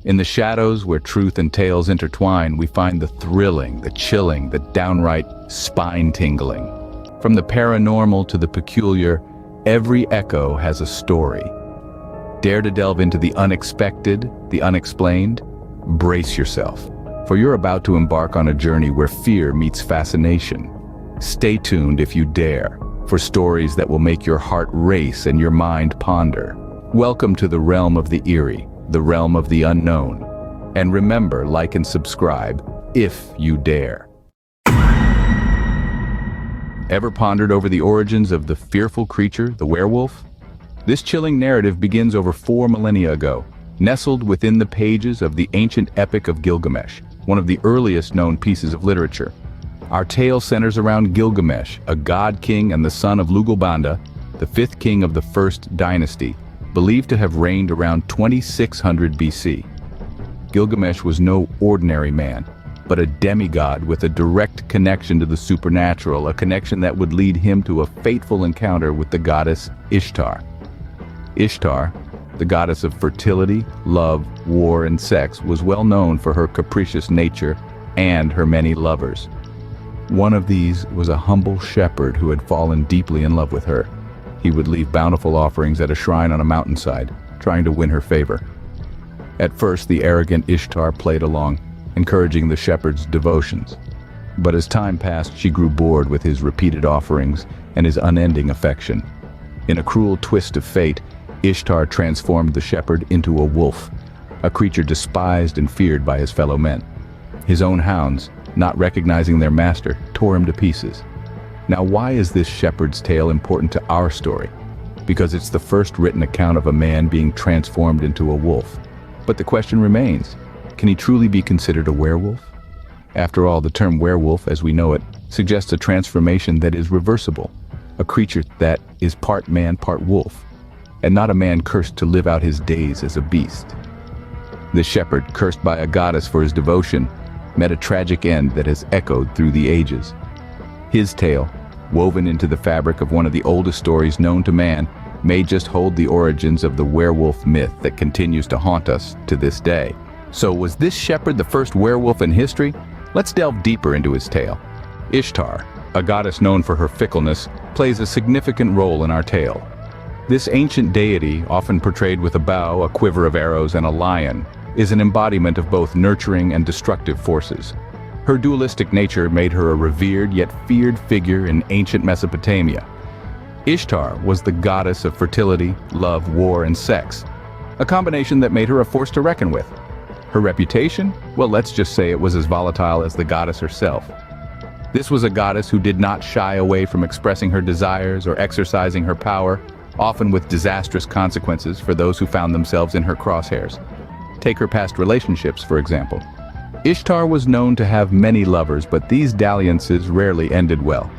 In the shadows where truth and tales intertwine, we find the thrilling, the chilling, the downright spine-tingling. From the paranormal to the peculiar, every echo has a story. Dare to delve into the unexpected, the unexplained? Brace yourself, for you're about to embark on a journey where fear meets fascination. Stay tuned if you dare, for stories that will make your heart race and your mind ponder. Welcome to the realm of the eerie, the realm of the unknown. And remember, like and subscribe, if you dare. Ever pondered over the origins of the fearful creature, the werewolf? This chilling narrative begins over 4 millennia ago, nestled within the pages of the ancient epic of Gilgamesh, one of the earliest known pieces of literature. Our tale centers around Gilgamesh, a god-king and the son of Lugalbanda, the 5th king of the first dynasty, believed to have reigned around 2600 BC. Gilgamesh was no ordinary man, but a demigod with a direct connection to the supernatural, a connection that would lead him to a fateful encounter with the goddess Ishtar. Ishtar, the goddess of fertility, love, war, and sex, was well known for her capricious nature and her many lovers. One of these was a humble shepherd who had fallen deeply in love with her. He would leave bountiful offerings at a shrine on a mountainside, trying to win her favor. At first, the arrogant Ishtar played along, encouraging the shepherd's devotions. But as time passed, she grew bored with his repeated offerings and his unending affection. In a cruel twist of fate, Ishtar transformed the shepherd into a wolf, a creature despised and feared by his fellow men. His own hounds, not recognizing their master, tore him to pieces. Now, why is this shepherd's tale important to our story? Because it's the first written account of a man being transformed into a wolf. But the question remains, can he truly be considered a werewolf? After all, the term werewolf, as we know it, suggests a transformation that is reversible, a creature that is part man, part wolf, and not a man cursed to live out his days as a beast. The shepherd, cursed by a goddess for his devotion, met a tragic end that has echoed through the ages. His tale, woven into the fabric of one of the oldest stories known to man, may just hold the origins of the werewolf myth that continues to haunt us to this day. So was this shepherd the first werewolf in history? Let's delve deeper into his tale. Ishtar, a goddess known for her fickleness, plays a significant role in our tale. This ancient deity, often portrayed with a bow, a quiver of arrows, and a lion, is an embodiment of both nurturing and destructive forces. Her dualistic nature made her a revered yet feared figure in ancient Mesopotamia. Ishtar was the goddess of fertility, love, war, and sex, a combination that made her a force to reckon with. Her reputation? Well, let's just say it was as volatile as the goddess herself. This was a goddess who did not shy away from expressing her desires or exercising her power, often with disastrous consequences for those who found themselves in her crosshairs. Take her past relationships, for example. Ishtar was known to have many lovers, but these dalliances rarely ended well.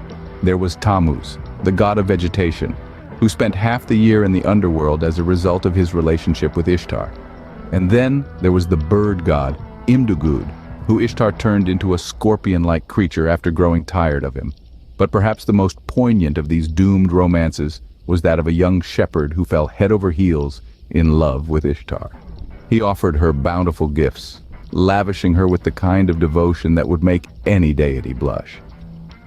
There was Tammuz, the god of vegetation, who spent half the year in the underworld as a result of his relationship with Ishtar. And then there was the bird god, Imdugud, who Ishtar turned into a scorpion-like creature after growing tired of him. But perhaps the most poignant of these doomed romances was that of a young shepherd who fell head over heels in love with Ishtar. He offered her bountiful gifts, lavishing her with the kind of devotion that would make any deity blush.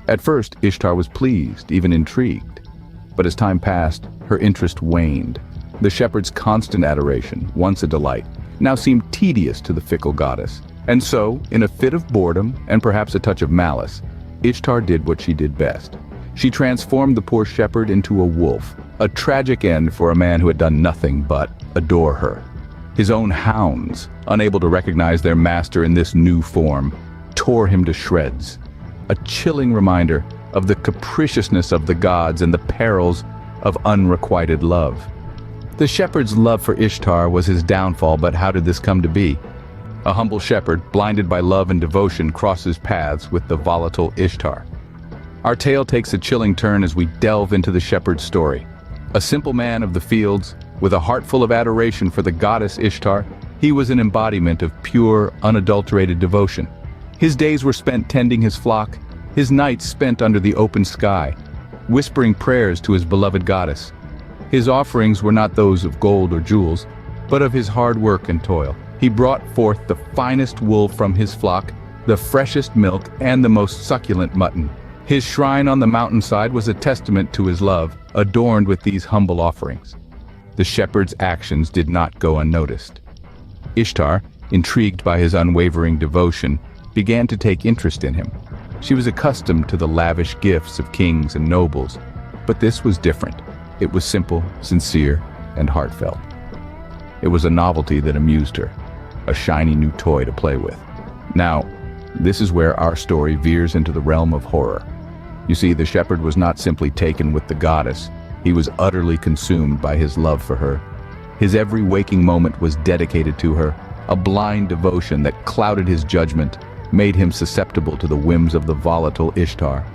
At first, Ishtar was pleased, even intrigued. But as time passed, her interest waned. The shepherd's constant adoration, once a delight, now seemed tedious to the fickle goddess. And so, in a fit of boredom and perhaps a touch of malice, Ishtar did what she did best. She transformed the poor shepherd into a wolf, a tragic end for a man who had done nothing but adore her. His own hounds, unable to recognize their master in this new form, tore him to shreds. A chilling reminder of the capriciousness of the gods and the perils of unrequited love. The shepherd's love for Ishtar was his downfall, but how did this come to be? A humble shepherd, blinded by love and devotion, crosses paths with the volatile Ishtar. Our tale takes a chilling turn as we delve into the shepherd's story. A simple man of the fields, with a heart full of adoration for the goddess Ishtar, he was an embodiment of pure, unadulterated devotion. His days were spent tending his flock, his nights spent under the open sky, whispering prayers to his beloved goddess. His offerings were not those of gold or jewels, but of his hard work and toil. He brought forth the finest wool from his flock, the freshest milk, and the most succulent mutton. His shrine on the mountainside was a testament to his love, adorned with these humble offerings. The shepherd's actions did not go unnoticed. Ishtar, intrigued by his unwavering devotion, began to take interest in him. She was accustomed to the lavish gifts of kings and nobles, but this was different. It was simple, sincere, and heartfelt. It was a novelty that amused her, a shiny new toy to play with. Now, this is where our story veers into the realm of horror. You see, the shepherd was not simply taken with the goddess, he was utterly consumed by his love for her. His every waking moment was dedicated to her, a blind devotion that clouded his judgment, made him susceptible to the whims of the volatile Ishtar.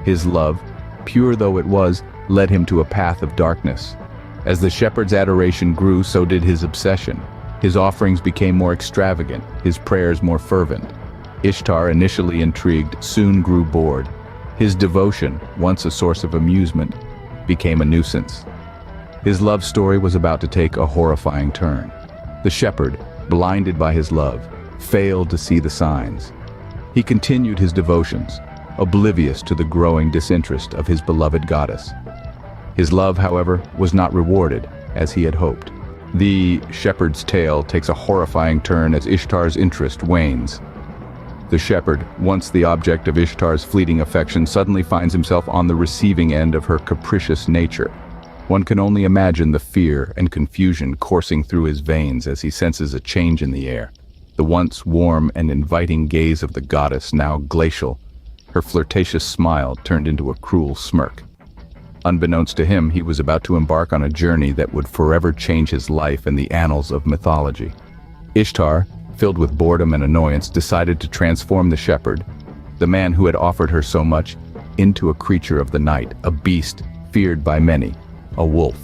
His love, pure though it was, led him to a path of darkness. As the shepherd's adoration grew, so did his obsession. His offerings became more extravagant, his prayers more fervent. Ishtar, initially intrigued, soon grew bored. His devotion, once a source of amusement, became a nuisance. His love story was about to take a horrifying turn. The shepherd, blinded by his love, failed to see the signs. He continued his devotions, oblivious to the growing disinterest of his beloved goddess. His love, however, was not rewarded as he had hoped. The shepherd's tale takes a horrifying turn as Ishtar's interest wanes. The shepherd, once the object of Ishtar's fleeting affection, suddenly finds himself on the receiving end of her capricious nature. One can only imagine the fear and confusion coursing through his veins as he senses a change in the air. The once warm and inviting gaze of the goddess, now glacial, her flirtatious smile turned into a cruel smirk. Unbeknownst to him, he was about to embark on a journey that would forever change his life and the annals of mythology. Ishtar, filled with boredom and annoyance, decided to transform the shepherd, the man who had offered her so much, into a creature of the night, a beast feared by many, a wolf.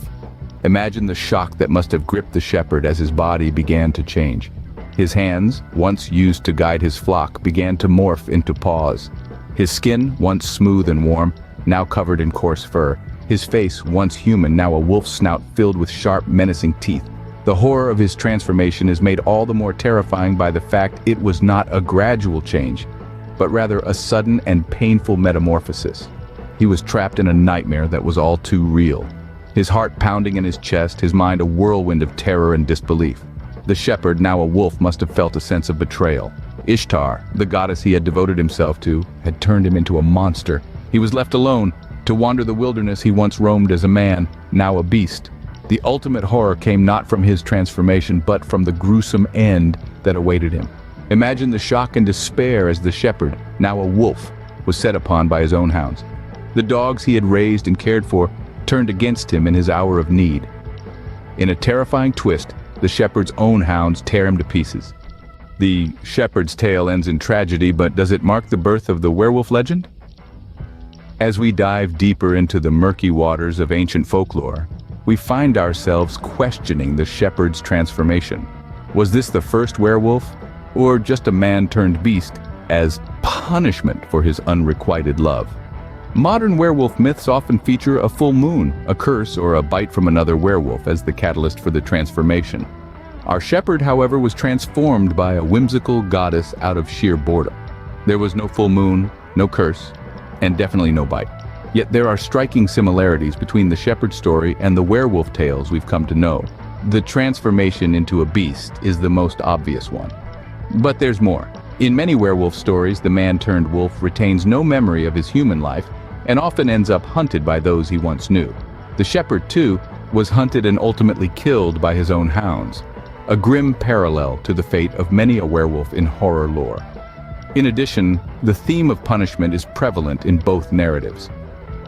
Imagine the shock that must have gripped the shepherd as his body began to change. His hands, once used to guide his flock, began to morph into paws. His skin, once smooth and warm, now covered in coarse fur. His face, once human, now a wolf's snout filled with sharp, menacing teeth. The horror of his transformation is made all the more terrifying by the fact it was not a gradual change, but rather a sudden and painful metamorphosis. He was trapped in a nightmare that was all too real. His heart pounding in his chest, his mind a whirlwind of terror and disbelief. The shepherd, now a wolf, must have felt a sense of betrayal. Ishtar, the goddess he had devoted himself to, had turned him into a monster. He was left alone, to wander the wilderness he once roamed as a man, now a beast. The ultimate horror came not from his transformation, but from the gruesome end that awaited him. Imagine the shock and despair as the shepherd, now a wolf, was set upon by his own hounds. The dogs he had raised and cared for turned against him in his hour of need. In a terrifying twist, the shepherd's own hounds tear him to pieces. The shepherd's tale ends in tragedy, but does it mark the birth of the werewolf legend? As we dive deeper into the murky waters of ancient folklore, we find ourselves questioning the shepherd's transformation. Was this the first werewolf, or just a man-turned-beast as punishment for his unrequited love? Modern werewolf myths often feature a full moon, a curse, or a bite from another werewolf as the catalyst for the transformation. Our shepherd, however, was transformed by a whimsical goddess out of sheer boredom. There was no full moon, no curse, and definitely no bite. Yet there are striking similarities between the shepherd story and the werewolf tales we've come to know. The transformation into a beast is the most obvious one. But there's more. In many werewolf stories, the man-turned-wolf retains no memory of his human life and often ends up hunted by those he once knew. The shepherd, too, was hunted and ultimately killed by his own hounds, a grim parallel to the fate of many a werewolf in horror lore. In addition, the theme of punishment is prevalent in both narratives.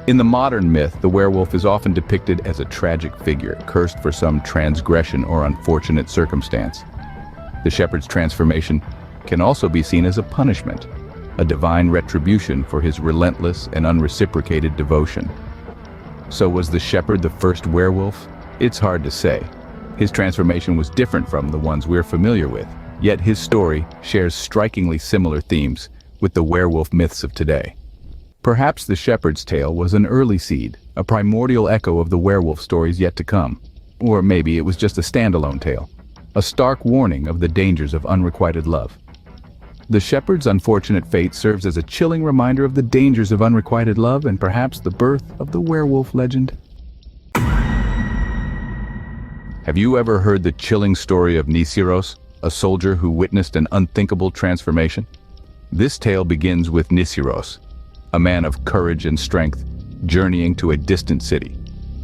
In the modern myth, the werewolf is often depicted as a tragic figure, cursed for some transgression or unfortunate circumstance. The shepherd's transformation can also be seen as a punishment, a divine retribution for his relentless and unreciprocated devotion. So was the shepherd the first werewolf? It's hard to say. His transformation was different from the ones we're familiar with, yet his story shares strikingly similar themes with the werewolf myths of today. Perhaps the shepherd's tale was an early seed, a primordial echo of the werewolf stories yet to come. Or maybe it was just a standalone tale. a stark warning of the dangers of unrequited love. The shepherd's unfortunate fate serves as a chilling reminder of the dangers of unrequited love and perhaps the birth of the werewolf legend. Have you ever heard the chilling story of Nisiros, a soldier who witnessed an unthinkable transformation? This tale begins with Nisiros, a man of courage and strength, journeying to a distant city.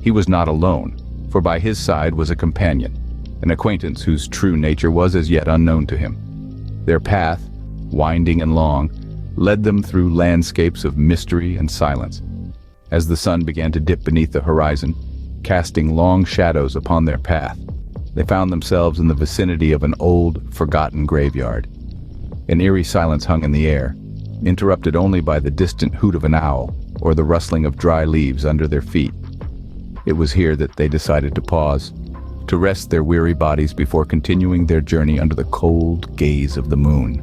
He was not alone, for by his side was a companion, an acquaintance whose true nature was as yet unknown to him. Their path, winding and long, led them through landscapes of mystery and silence. As the sun began to dip beneath the horizon, casting long shadows upon their path, they found themselves in the vicinity of an old, forgotten graveyard. An eerie silence hung in the air, interrupted only by the distant hoot of an owl or the rustling of dry leaves under their feet. It was here that they decided to pause, to rest their weary bodies before continuing their journey under the cold gaze of the moon.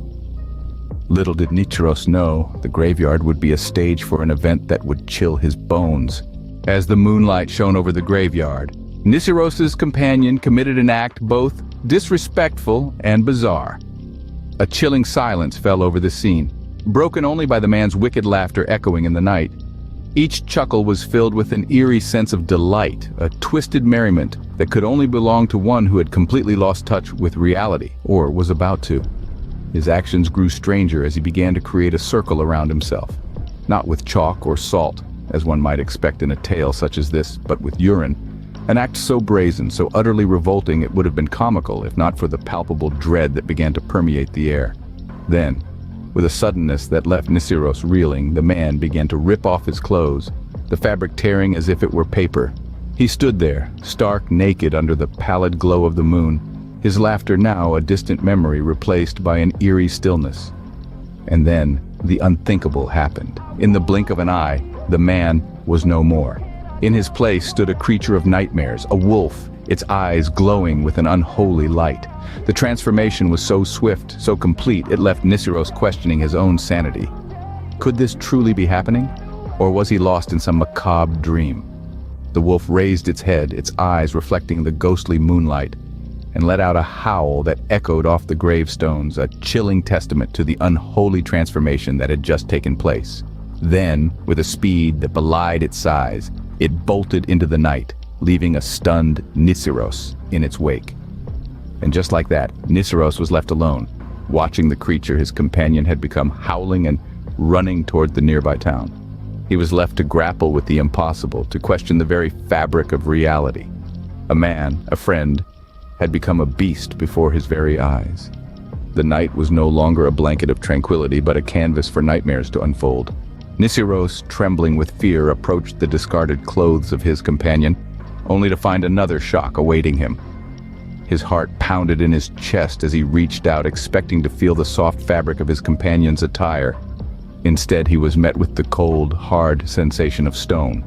Little did Nisiros know the graveyard would be a stage for an event that would chill his bones. As the moonlight shone over the graveyard, Nisiros's companion committed an act both disrespectful and bizarre. A chilling silence fell over the scene, broken only by the man's wicked laughter echoing in the night. Each chuckle was filled with an eerie sense of delight, a twisted merriment that could only belong to one who had completely lost touch with reality, or was about to. His actions grew stranger as he began to create a circle around himself, not with chalk or salt, as one might expect in a tale such as this, but with urine, an act so brazen, so utterly revolting it would have been comical if not for the palpable dread that began to permeate the air. Then, with a suddenness that left Nisiros reeling, the man began to rip off his clothes, the fabric tearing as if it were paper. He stood there, stark naked under the pallid glow of the moon, his laughter now a distant memory replaced by an eerie stillness. And then, the unthinkable happened. In the blink of an eye, the man was no more. In his place stood a creature of nightmares, a wolf, its eyes glowing with an unholy light. The transformation was so swift, so complete, it left Nisiros questioning his own sanity. Could this truly be happening? Or was he lost in some macabre dream? The wolf raised its head, its eyes reflecting the ghostly moonlight, and let out a howl that echoed off the gravestones, a chilling testament to the unholy transformation that had just taken place. Then, with a speed that belied its size, it bolted into the night, leaving a stunned Nisiros in its wake. And just like that, Nisiros was left alone, watching the creature his companion had become howling and running toward the nearby town. He was left to grapple with the impossible, to question the very fabric of reality. A man, a friend, had become a beast before his very eyes. The night was no longer a blanket of tranquility, but a canvas for nightmares to unfold. Nisiros, trembling with fear, approached the discarded clothes of his companion, only to find another shock awaiting him. His heart pounded in his chest as he reached out, expecting to feel the soft fabric of his companion's attire. Instead, he was met with the cold, hard sensation of stone.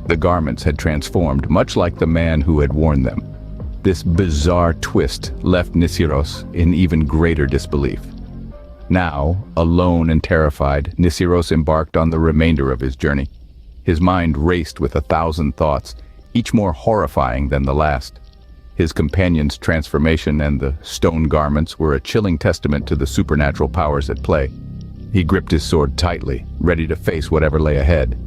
The garments had transformed, much like the man who had worn them. This bizarre twist left Nisiros in even greater disbelief. Now, alone and terrified, Nisiros embarked on the remainder of his journey. His mind raced with 1,000 thoughts, each more horrifying than the last. His companion's transformation and the stone garments were a chilling testament to the supernatural powers at play. He gripped his sword tightly, ready to face whatever lay ahead.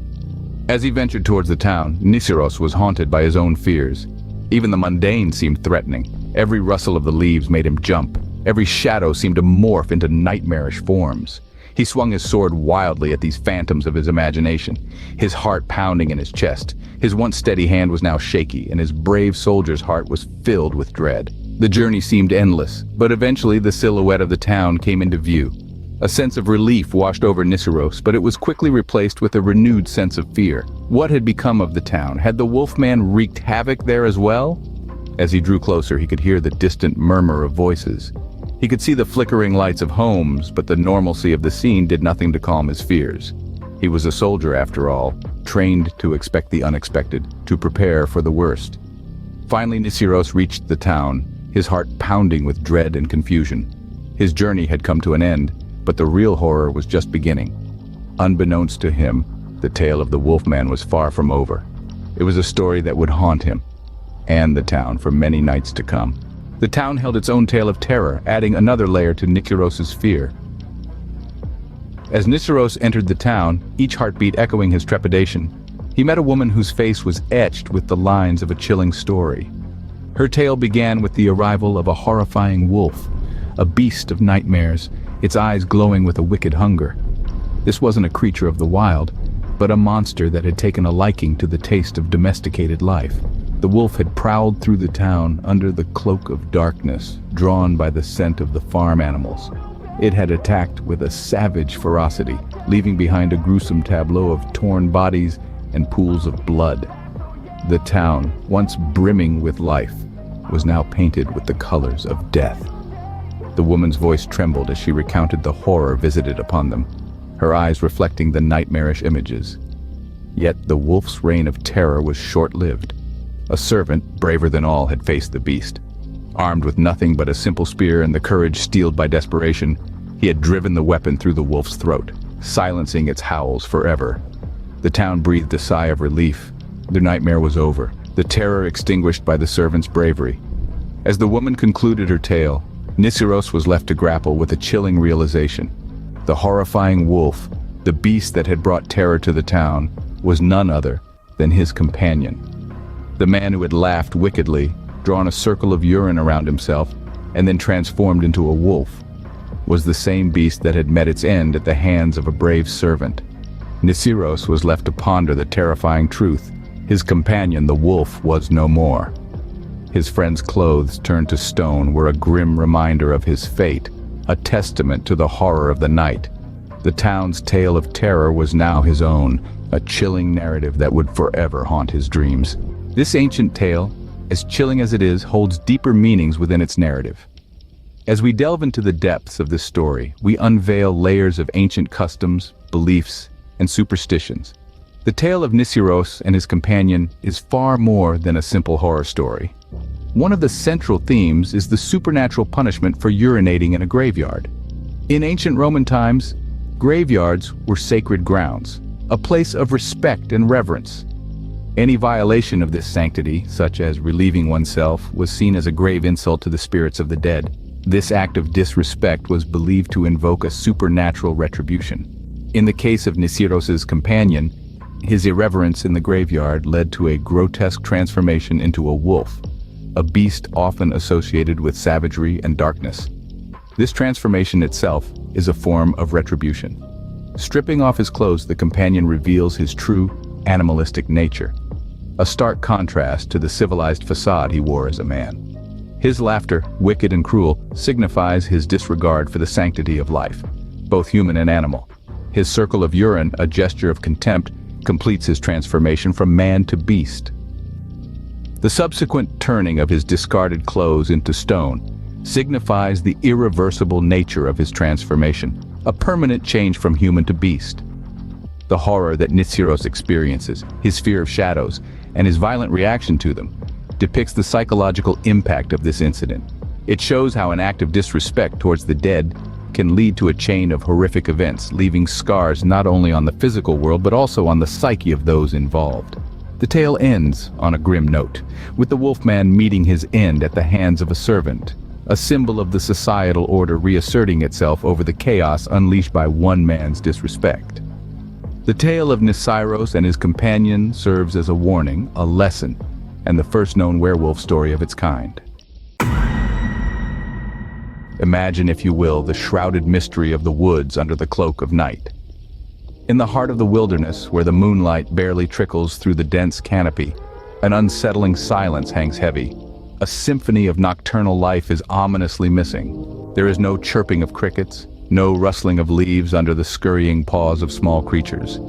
As he ventured towards the town, Nisiros was haunted by his own fears. Even the mundane seemed threatening. Every rustle of the leaves made him jump. Every shadow seemed to morph into nightmarish forms. He swung his sword wildly at these phantoms of his imagination, his heart pounding in his chest. His once steady hand was now shaky, and his brave soldier's heart was filled with dread. The journey seemed endless, but eventually the silhouette of the town came into view. A sense of relief washed over Nisiros, but it was quickly replaced with a renewed sense of fear. What had become of the town? Had the Wolfman wreaked havoc there as well? As he drew closer, he could hear the distant murmur of voices. He could see the flickering lights of homes, but the normalcy of the scene did nothing to calm his fears. He was a soldier after all, trained to expect the unexpected, to prepare for the worst. Finally, Nisiros reached the town, his heart pounding with dread and confusion. His journey had come to an end, but the real horror was just beginning. Unbeknownst to him, the tale of the Wolfman was far from over. It was a story that would haunt him and the town for many nights to come. The town held its own tale of terror, adding another layer to Nikiros' fear. As Nikiros entered the town, each heartbeat echoing his trepidation, he met a woman whose face was etched with the lines of a chilling story. Her tale began with the arrival of a horrifying wolf, a beast of nightmares, its eyes glowing with a wicked hunger. This wasn't a creature of the wild, but a monster that had taken a liking to the taste of domesticated life. The wolf had prowled through the town under the cloak of darkness, drawn by the scent of the farm animals. It had attacked with a savage ferocity, leaving behind a gruesome tableau of torn bodies and pools of blood. The town, once brimming with life, was now painted with the colors of death. The woman's voice trembled as she recounted the horror visited upon them, her eyes reflecting the nightmarish images. Yet the wolf's reign of terror was short-lived. A servant, braver than all, had faced the beast. Armed with nothing but a simple spear and the courage steeled by desperation, he had driven the weapon through the wolf's throat, silencing its howls forever. The town breathed a sigh of relief. Their nightmare was over, the terror extinguished by the servant's bravery. As the woman concluded her tale, Nikiros was left to grapple with a chilling realization. The horrifying wolf, the beast that had brought terror to the town, was none other than his companion. The man who had laughed wickedly, drawn a circle of urine around himself, and then transformed into a wolf, was the same beast that had met its end at the hands of a brave servant. Nikiros was left to ponder the terrifying truth. His companion, the wolf, was no more. His friend's clothes turned to stone were a grim reminder of his fate, a testament to the horror of the night. The town's tale of terror was now his own, a chilling narrative that would forever haunt his dreams. This ancient tale, as chilling as it is, holds deeper meanings within its narrative. As we delve into the depths of this story, we unveil layers of ancient customs, beliefs, and superstitions. The tale of Nikiros and his companion is far more than a simple horror story. One of the central themes is the supernatural punishment for urinating in a graveyard. In ancient Roman times, graveyards were sacred grounds, a place of respect and reverence. Any violation of this sanctity, such as relieving oneself, was seen as a grave insult to the spirits of the dead. This act of disrespect was believed to invoke a supernatural retribution. In the case of Nikiros' companion, his irreverence in the graveyard led to a grotesque transformation into a wolf, a beast often associated with savagery and darkness. This transformation itself is a form of retribution. Stripping off his clothes, the companion reveals his true, animalistic nature, a stark contrast to the civilized facade he wore as a man. His laughter, wicked and cruel, signifies his disregard for the sanctity of life, both human and animal. His circle of urine, a gesture of contempt, completes his transformation from man to beast. The subsequent turning of his discarded clothes into stone signifies the irreversible nature of his transformation, a permanent change from human to beast. The horror that Nikiros experiences, his fear of shadows, and his violent reaction to them, depicts the psychological impact of this incident. It shows how an act of disrespect towards the dead can lead to a chain of horrific events, leaving scars not only on the physical world but also on the psyche of those involved. The tale ends on a grim note, with the wolfman meeting his end at the hands of a servant, a symbol of the societal order reasserting itself over the chaos unleashed by one man's disrespect. The tale of Nikiros and his companion serves as a warning, a lesson, and the first known werewolf story of its kind. Imagine, if you will, the shrouded mystery of the woods under the cloak of night. In the heart of the wilderness, where the moonlight barely trickles through the dense canopy, an unsettling silence hangs heavy. A symphony of nocturnal life is ominously missing. There is no chirping of crickets, no rustling of leaves under the scurrying paws of small creatures.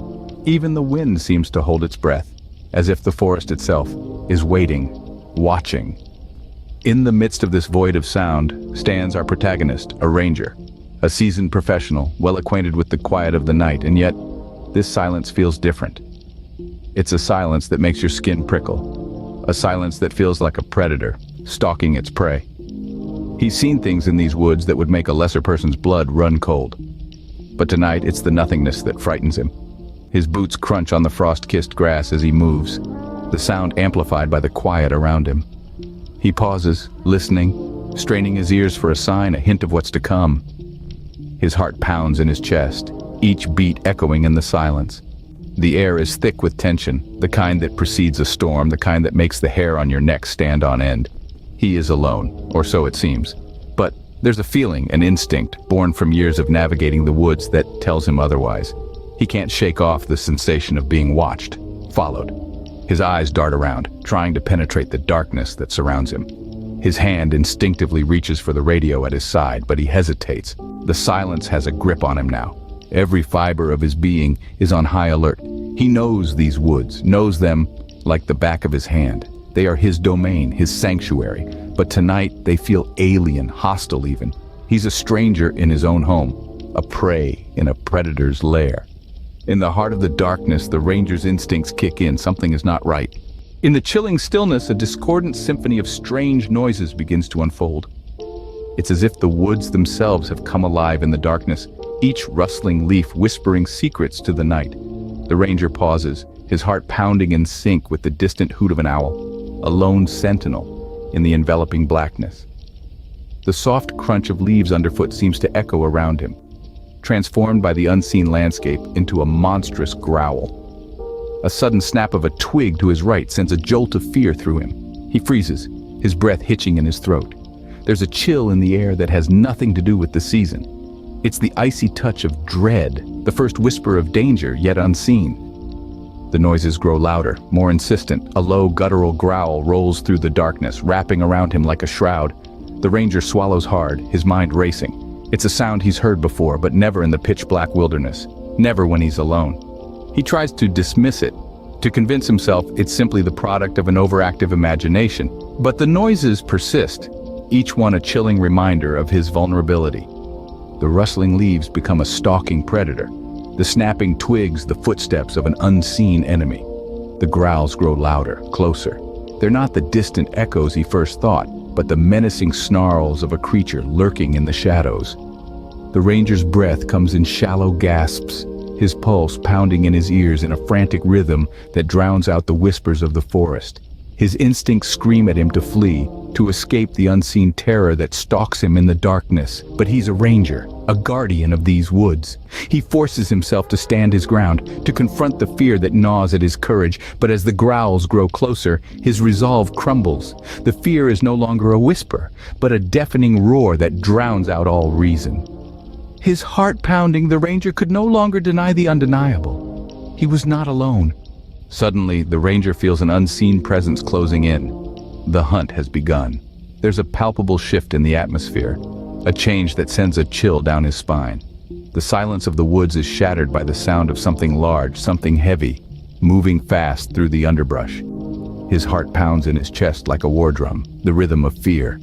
Even the wind seems to hold its breath, as if the forest itself is waiting, watching. In the midst of this void of sound stands our protagonist, a ranger, a seasoned professional, well acquainted with the quiet of the night, and yet this silence feels different. It's a silence that makes your skin prickle, a silence that feels like a predator stalking its prey. He's seen things in these woods that would make a lesser person's blood run cold. But tonight it's the nothingness that frightens him. His boots crunch on the frost-kissed grass as he moves, the sound amplified by the quiet around him. He pauses, listening, straining his ears for a sign, a hint of what's to come. His heart pounds in his chest, each beat echoing in the silence. The air is thick with tension, the kind that precedes a storm, the kind that makes the hair on your neck stand on end. He is alone, or so it seems. But there's a feeling, an instinct, born from years of navigating the woods that tells him otherwise. He can't shake off the sensation of being watched, followed. His eyes dart around, trying to penetrate the darkness that surrounds him. His hand instinctively reaches for the radio at his side, but he hesitates. The silence has a grip on him now. Every fiber of his being is on high alert. He knows these woods, knows them like the back of his hand. They are his domain, his sanctuary. But tonight they feel alien, hostile even. He's a stranger in his own home, a prey in a predator's lair. In the heart of the darkness, the ranger's instincts kick in. Something is not right. In the chilling stillness, a discordant symphony of strange noises begins to unfold. It's as if the woods themselves have come alive in the darkness, each rustling leaf whispering secrets to the night. The ranger pauses, his heart pounding in sync with the distant hoot of an owl, a lone sentinel in the enveloping blackness. The soft crunch of leaves underfoot seems to echo around him, transformed by the unseen landscape into a monstrous growl. A sudden snap of a twig to his right sends a jolt of fear through him. He freezes, his breath hitching in his throat. There's a chill in the air that has nothing to do with the season. It's the icy touch of dread, the first whisper of danger yet unseen. The noises grow louder, more insistent. A low guttural growl rolls through the darkness, wrapping around him like a shroud. The ranger swallows hard, his mind racing. It's a sound he's heard before, but never in the pitch-black wilderness. Never when he's alone. He tries to dismiss it, to convince himself it's simply the product of an overactive imagination. But the noises persist, each one a chilling reminder of his vulnerability. The rustling leaves become a stalking predator. The snapping twigs, the footsteps of an unseen enemy. The growls grow louder, closer. They're not the distant echoes he first thought, but the menacing snarls of a creature lurking in the shadows. The ranger's breath comes in shallow gasps, his pulse pounding in his ears in a frantic rhythm that drowns out the whispers of the forest. His instincts scream at him to flee, to escape the unseen terror that stalks him in the darkness. But he's a ranger, a guardian of these woods. He forces himself to stand his ground, to confront the fear that gnaws at his courage. But as the growls grow closer, his resolve crumbles. The fear is no longer a whisper, but a deafening roar that drowns out all reason. His heart pounding, the ranger could no longer deny the undeniable. He was not alone. Suddenly, the ranger feels an unseen presence closing in. The hunt has begun. There's a palpable shift in the atmosphere, a change that sends a chill down his spine. The silence of the woods is shattered by the sound of something large, something heavy, moving fast through the underbrush. His heart pounds in his chest like a war drum, the rhythm of fear.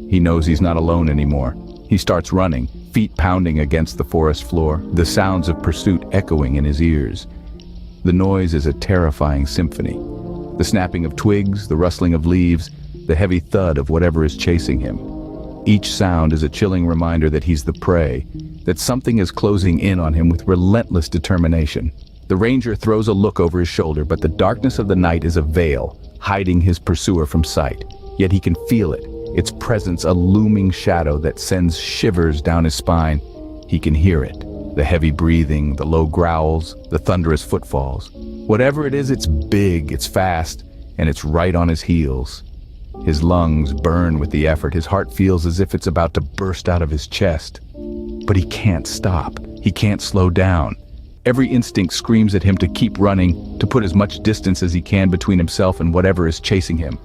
He knows he's not alone anymore. He starts running, feet pounding against the forest floor, the sounds of pursuit echoing in his ears. The noise is a terrifying symphony. The snapping of twigs, the rustling of leaves, the heavy thud of whatever is chasing him. Each sound is a chilling reminder that he's the prey, that something is closing in on him with relentless determination. The ranger throws a look over his shoulder, but the darkness of the night is a veil, hiding his pursuer from sight. Yet he can feel it, its presence a looming shadow that sends shivers down his spine. He can hear it, the heavy breathing, the low growls, the thunderous footfalls. Whatever it is, it's big, it's fast, and it's right on his heels. His lungs burn with the effort. His heart feels as if it's about to burst out of his chest. But he can't stop. He can't slow down. Every instinct screams at him to keep running, to put as much distance as he can between himself and whatever is chasing him.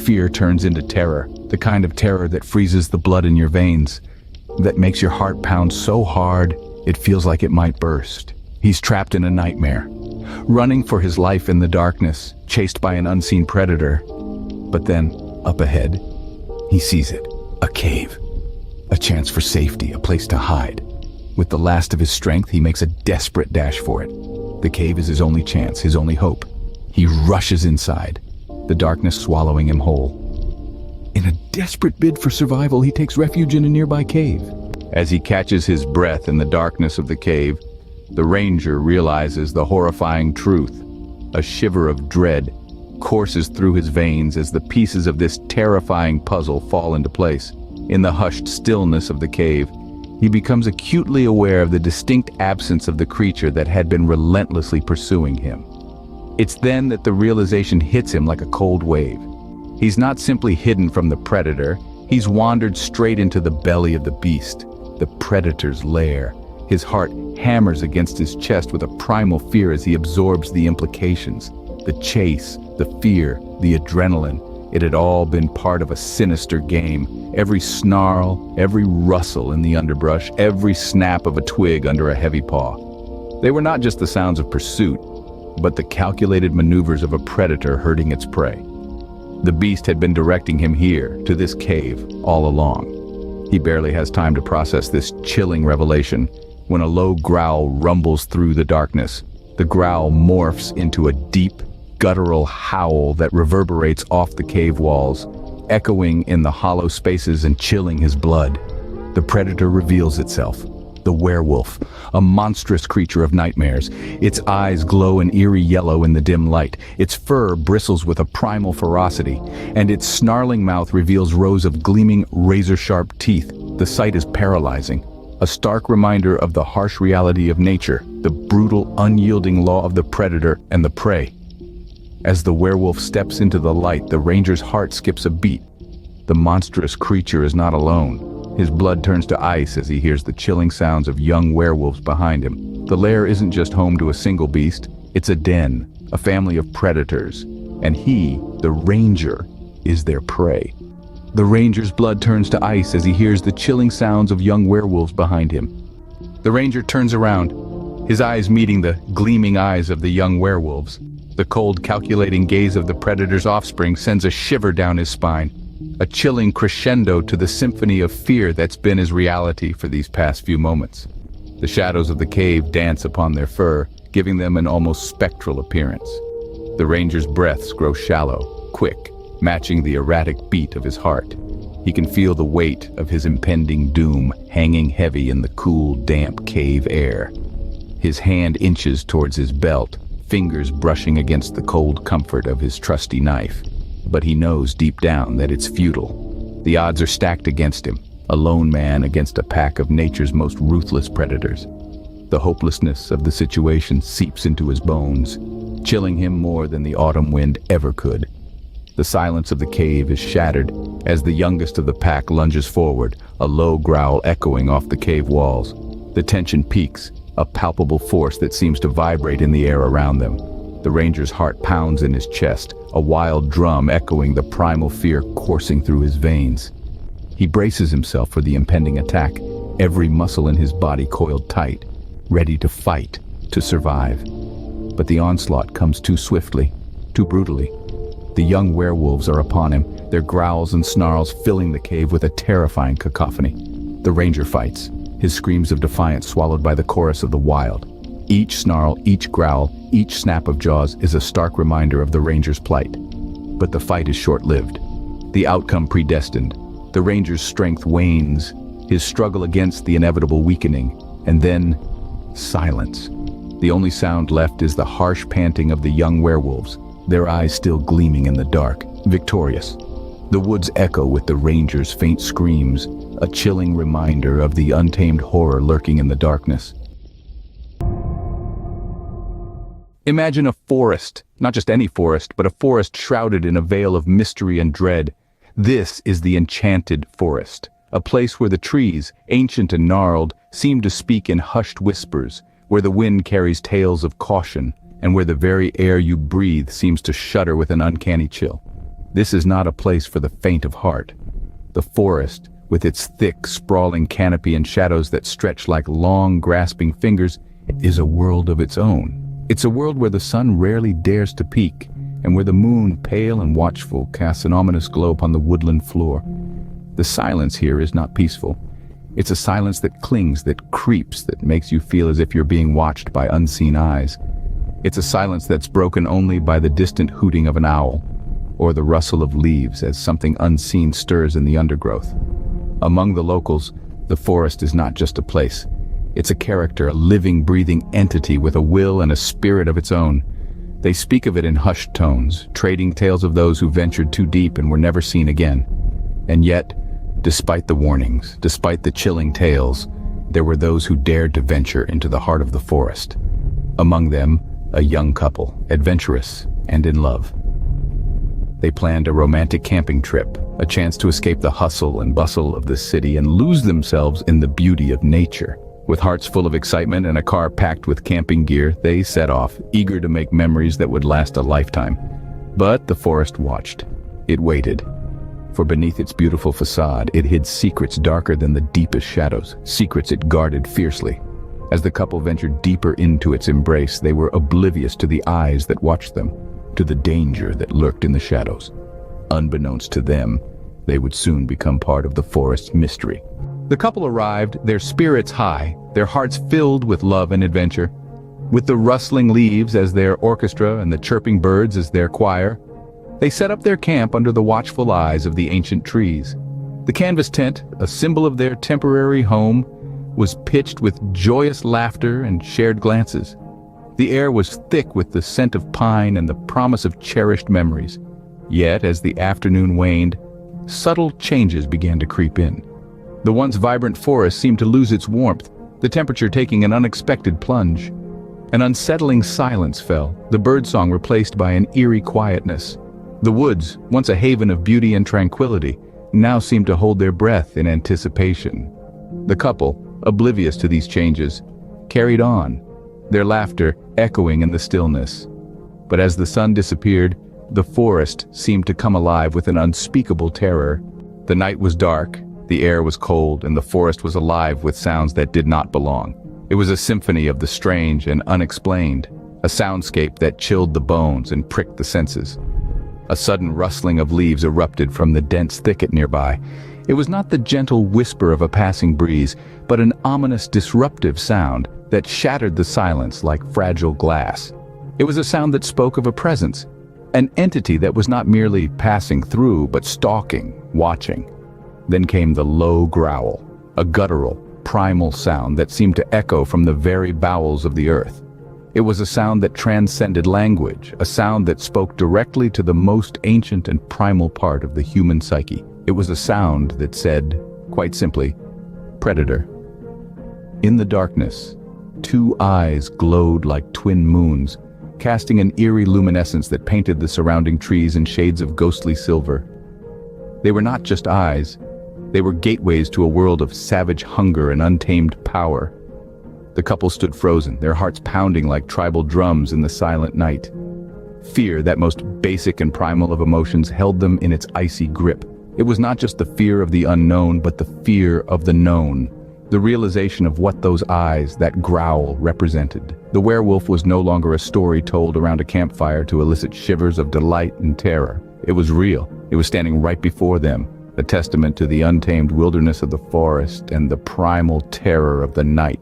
Fear turns into terror, the kind of terror that freezes the blood in your veins, that makes your heart pound so hard it feels like it might burst. He's trapped in a nightmare, running for his life in the darkness, chased by an unseen predator. But then, up ahead, he sees it, a cave, a chance for safety, a place to hide. With the last of his strength, he makes a desperate dash for it. The cave is his only chance, his only hope. He rushes inside, the darkness swallowing him whole. In a desperate bid for survival, he takes refuge in a nearby cave. As he catches his breath in the darkness of the cave, the ranger realizes the horrifying truth. A shiver of dread courses through his veins as the pieces of this terrifying puzzle fall into place. In the hushed stillness of the cave, he becomes acutely aware of the distinct absence of the creature that had been relentlessly pursuing him. It's then that the realization hits him like a cold wave. He's not simply hidden from the predator, he's wandered straight into the belly of the beast, the predator's lair. His heart hammers against his chest with a primal fear as he absorbs the implications. The chase, the fear, the adrenaline. It had all been part of a sinister game. Every snarl, every rustle in the underbrush, every snap of a twig under a heavy paw. They were not just the sounds of pursuit, but the calculated maneuvers of a predator herding its prey. The beast had been directing him here, to this cave, all along. He barely has time to process this chilling revelation when a low growl rumbles through the darkness. The growl morphs into a deep, guttural howl that reverberates off the cave walls, echoing in the hollow spaces and chilling his blood. The predator reveals itself. The werewolf, a monstrous creature of nightmares. Its eyes glow an eerie yellow in the dim light. Its fur bristles with a primal ferocity, and its snarling mouth reveals rows of gleaming, razor-sharp teeth. The sight is paralyzing, a stark reminder of the harsh reality of nature, the brutal, unyielding law of the predator and the prey. As the werewolf steps into the light, the ranger's heart skips a beat. The monstrous creature is not alone. His blood turns to ice as he hears the chilling sounds of young werewolves behind him. The lair isn't just home to a single beast, it's a den, a family of predators. And he, the ranger, is their prey. The ranger's blood turns to ice as he hears the chilling sounds of young werewolves behind him. The ranger turns around, his eyes meeting the gleaming eyes of the young werewolves. The cold, calculating gaze of the predator's offspring sends a shiver down his spine, a chilling crescendo to the symphony of fear that's been his reality for these past few moments. The shadows of the cave dance upon their fur, giving them an almost spectral appearance. The ranger's breaths grow shallow, quick, matching the erratic beat of his heart. He can feel the weight of his impending doom hanging heavy in the cool, damp cave air. His hand inches towards his belt, fingers brushing against the cold comfort of his trusty knife. But he knows deep down that it's futile. The odds are stacked against him, a lone man against a pack of nature's most ruthless predators. The hopelessness of the situation seeps into his bones, chilling him more than the autumn wind ever could. The silence of the cave is shattered as the youngest of the pack lunges forward, a low growl echoing off the cave walls. The tension peaks, a palpable force that seems to vibrate in the air around them. The ranger's heart pounds in his chest, a wild drum echoing the primal fear coursing through his veins. He braces himself for the impending attack, every muscle in his body coiled tight, ready to fight, to survive. But the onslaught comes too swiftly, too brutally. The young werewolves are upon him, their growls and snarls filling the cave with a terrifying cacophony. The ranger fights, his screams of defiance swallowed by the chorus of the wild. Each snarl, each growl, each snap of jaws is a stark reminder of the ranger's plight. But the fight is short-lived. The outcome predestined. The ranger's strength wanes, his struggle against the inevitable weakening, and then silence. The only sound left is the harsh panting of the young werewolves, their eyes still gleaming in the dark, victorious. The woods echo with the ranger's faint screams, a chilling reminder of the untamed horror lurking in the darkness. Imagine a forest, not just any forest, but a forest shrouded in a veil of mystery and dread. This is the enchanted forest, a place where the trees, ancient and gnarled, seem to speak in hushed whispers, where the wind carries tales of caution, and where the very air you breathe seems to shudder with an uncanny chill. This is not a place for the faint of heart. The forest, with its thick, sprawling canopy and shadows that stretch like long, grasping fingers, is a world of its own. It's a world where the sun rarely dares to peek, and where the moon, pale and watchful, casts an ominous glow upon the woodland floor. The silence here is not peaceful. It's a silence that clings, that creeps, that makes you feel as if you're being watched by unseen eyes. It's a silence that's broken only by the distant hooting of an owl, or the rustle of leaves as something unseen stirs in the undergrowth. Among the locals, the forest is not just a place. It's a character, a living, breathing entity with a will and a spirit of its own. They speak of it in hushed tones, trading tales of those who ventured too deep and were never seen again. And yet, despite the warnings, despite the chilling tales, there were those who dared to venture into the heart of the forest. Among them, a young couple, adventurous and in love. They planned a romantic camping trip, a chance to escape the hustle and bustle of the city and lose themselves in the beauty of nature. With hearts full of excitement and a car packed with camping gear, they set off, eager to make memories that would last a lifetime. But the forest watched. It waited. For beneath its beautiful facade, it hid secrets darker than the deepest shadows, secrets it guarded fiercely. As the couple ventured deeper into its embrace, they were oblivious to the eyes that watched them, to the danger that lurked in the shadows. Unbeknownst to them, they would soon become part of the forest's mystery. The couple arrived, their spirits high, their hearts filled with love and adventure. With the rustling leaves as their orchestra and the chirping birds as their choir, they set up their camp under the watchful eyes of the ancient trees. The canvas tent, a symbol of their temporary home, was pitched with joyous laughter and shared glances. The air was thick with the scent of pine and the promise of cherished memories. Yet, as the afternoon waned, subtle changes began to creep in. The once vibrant forest seemed to lose its warmth, the temperature taking an unexpected plunge. An unsettling silence fell, the birdsong replaced by an eerie quietness. The woods, once a haven of beauty and tranquility, now seemed to hold their breath in anticipation. The couple, oblivious to these changes, carried on, their laughter echoing in the stillness. But as the sun disappeared, the forest seemed to come alive with an unspeakable terror. The night was dark, the air was cold, and the forest was alive with sounds that did not belong. It was a symphony of the strange and unexplained, a soundscape that chilled the bones and pricked the senses. A sudden rustling of leaves erupted from the dense thicket nearby. It was not the gentle whisper of a passing breeze, but an ominous, disruptive sound that shattered the silence like fragile glass. It was a sound that spoke of a presence, an entity that was not merely passing through, but stalking, watching. Then came the low growl, a guttural, primal sound that seemed to echo from the very bowels of the earth. It was a sound that transcended language, a sound that spoke directly to the most ancient and primal part of the human psyche. It was a sound that said, quite simply, predator. In the darkness, two eyes glowed like twin moons, casting an eerie luminescence that painted the surrounding trees in shades of ghostly silver. They were not just eyes. They were gateways to a world of savage hunger and untamed power. The couple stood frozen, their hearts pounding like tribal drums in the silent night. Fear, that most basic and primal of emotions, held them in its icy grip. It was not just the fear of the unknown, but the fear of the known. The realization of what those eyes, that growl, represented. The werewolf was no longer a story told around a campfire to elicit shivers of delight and terror. It was real. It was standing right before them, a testament to the untamed wilderness of the forest and the primal terror of the night.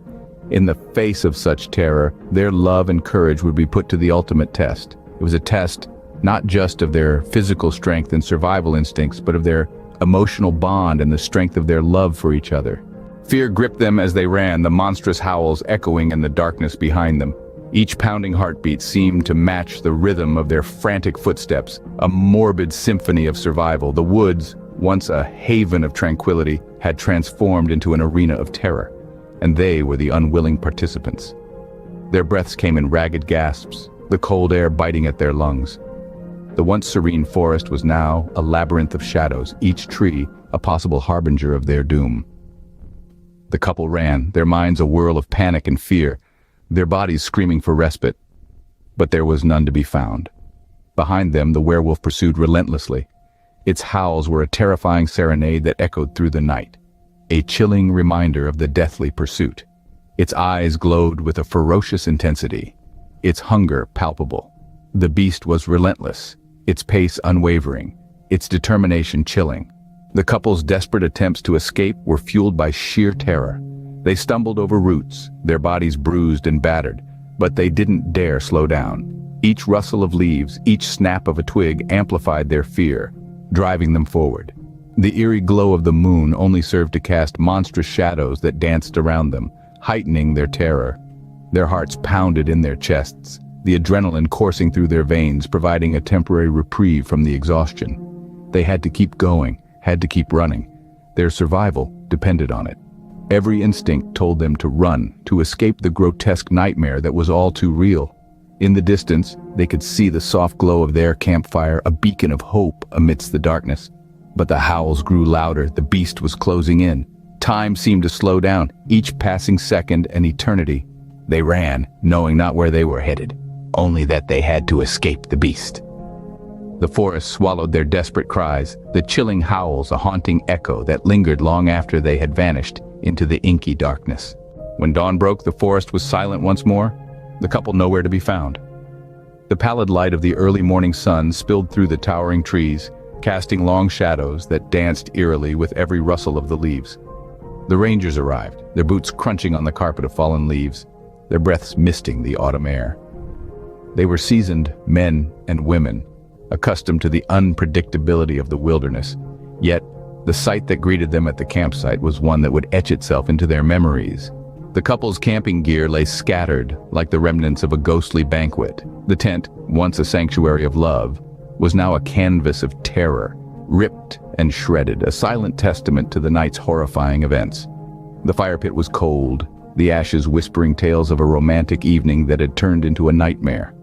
In the face of such terror, their love and courage would be put to the ultimate test. It was a test not just of their physical strength and survival instincts, but of their emotional bond and the strength of their love for each other. Fear gripped them as they ran, the monstrous howls echoing in the darkness behind them. Each pounding heartbeat seemed to match the rhythm of their frantic footsteps, a morbid symphony of survival. The woods, once a haven of tranquility, had transformed into an arena of terror, and they were the unwilling participants. Their breaths came in ragged gasps, the cold air biting at their lungs. The once serene forest was now a labyrinth of shadows, each tree a possible harbinger of their doom. The couple ran, their minds a whirl of panic and fear, their bodies screaming for respite. But there was none to be found. Behind them, the werewolf pursued relentlessly. Its howls were a terrifying serenade that echoed through the night, a chilling reminder of the deathly pursuit. Its eyes glowed with a ferocious intensity, its hunger palpable. The beast was relentless, its pace unwavering, its determination chilling. The couple's desperate attempts to escape were fueled by sheer terror. They stumbled over roots, their bodies bruised and battered, but they didn't dare slow down. Each rustle of leaves, each snap of a twig amplified their fear, driving them forward. The eerie glow of the moon only served to cast monstrous shadows that danced around them, heightening their terror. Their hearts pounded in their chests, the adrenaline coursing through their veins, providing a temporary reprieve from the exhaustion. They had to keep going, had to keep running. Their survival depended on it. Every instinct told them to run, to escape the grotesque nightmare that was all too real. In the distance, they could see the soft glow of their campfire, a beacon of hope amidst the darkness. But the howls grew louder, the beast was closing in. Time seemed to slow down, each passing second an eternity. They ran, knowing not where they were headed, only that they had to escape the beast. The forest swallowed their desperate cries, the chilling howls a haunting echo that lingered long after they had vanished into the inky darkness. When dawn broke, the forest was silent once more, the couple nowhere to be found. The pallid light of the early morning sun spilled through the towering trees, casting long shadows that danced eerily with every rustle of the leaves. The rangers arrived, their boots crunching on the carpet of fallen leaves, their breaths misting the autumn air. They were seasoned men and women, accustomed to the unpredictability of the wilderness, yet the sight that greeted them at the campsite was one that would etch itself into their memories. The couple's camping gear lay scattered like the remnants of a ghostly banquet. The tent, once a sanctuary of love, was now a canvas of terror, ripped and shredded, a silent testament to the night's horrifying events. The fire pit was cold, the ashes whispering tales of a romantic evening that had turned into a nightmare.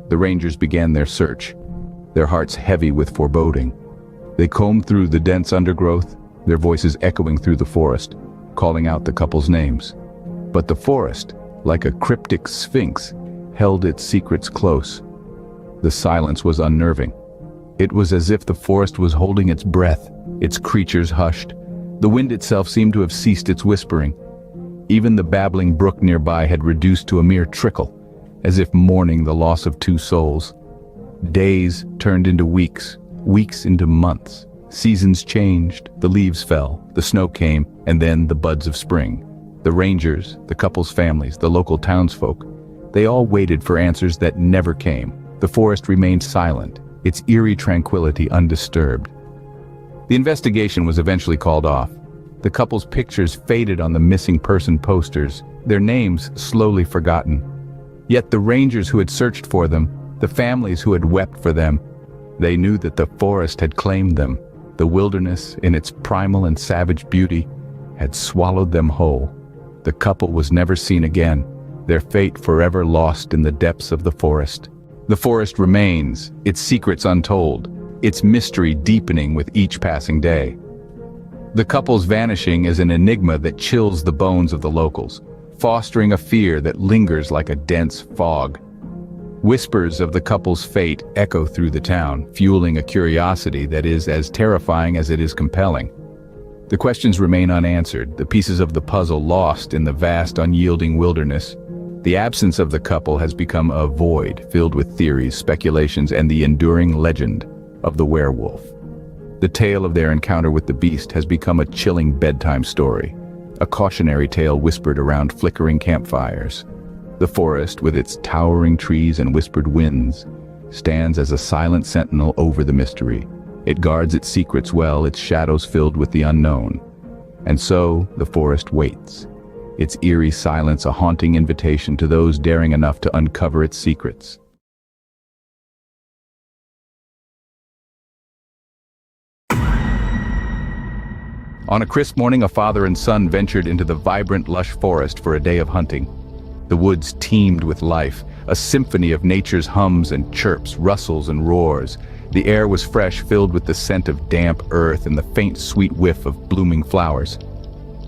The rangers began their search, their hearts heavy with foreboding. They combed through the dense undergrowth, their voices echoing through the forest, calling out the couple's names. But the forest, like a cryptic sphinx, held its secrets close. The silence was unnerving. It was as if the forest was holding its breath, its creatures hushed. The wind itself seemed to have ceased its whispering. Even the babbling brook nearby had reduced to a mere trickle, as if mourning the loss of two souls. Days turned into weeks, weeks into months. Seasons changed, the leaves fell, the snow came, and then the buds of spring. The rangers, the couple's families, the local townsfolk, they all waited for answers that never came. The forest remained silent, its eerie tranquility undisturbed. The investigation was eventually called off. The couple's pictures faded on the missing person posters, their names slowly forgotten. Yet the rangers who had searched for them, the families who had wept for them, they knew that the forest had claimed them. The wilderness, in its primal and savage beauty, had swallowed them whole. The couple was never seen again, their fate forever lost in the depths of the forest. The forest remains, its secrets untold, its mystery deepening with each passing day. The couple's vanishing is an enigma that chills the bones of the locals, fostering a fear that lingers like a dense fog. Whispers of the couple's fate echo through the town, fueling a curiosity that is as terrifying as it is compelling. The questions remain unanswered, the pieces of the puzzle lost in the vast, unyielding wilderness. The absence of the couple has become a void filled with theories, speculations, and the enduring legend of the werewolf. The tale of their encounter with the beast has become a chilling bedtime story, a cautionary tale whispered around flickering campfires. The forest, with its towering trees and whispered winds, stands as a silent sentinel over the mystery. It guards its secrets well, its shadows filled with the unknown. And so, the forest waits, its eerie silence a haunting invitation to those daring enough to uncover its secrets. On a crisp morning, a father and son ventured into the vibrant, lush forest for a day of hunting. The woods teemed with life, a symphony of nature's hums and chirps, rustles and roars. The air was fresh, filled with the scent of damp earth and the faint, sweet whiff of blooming flowers.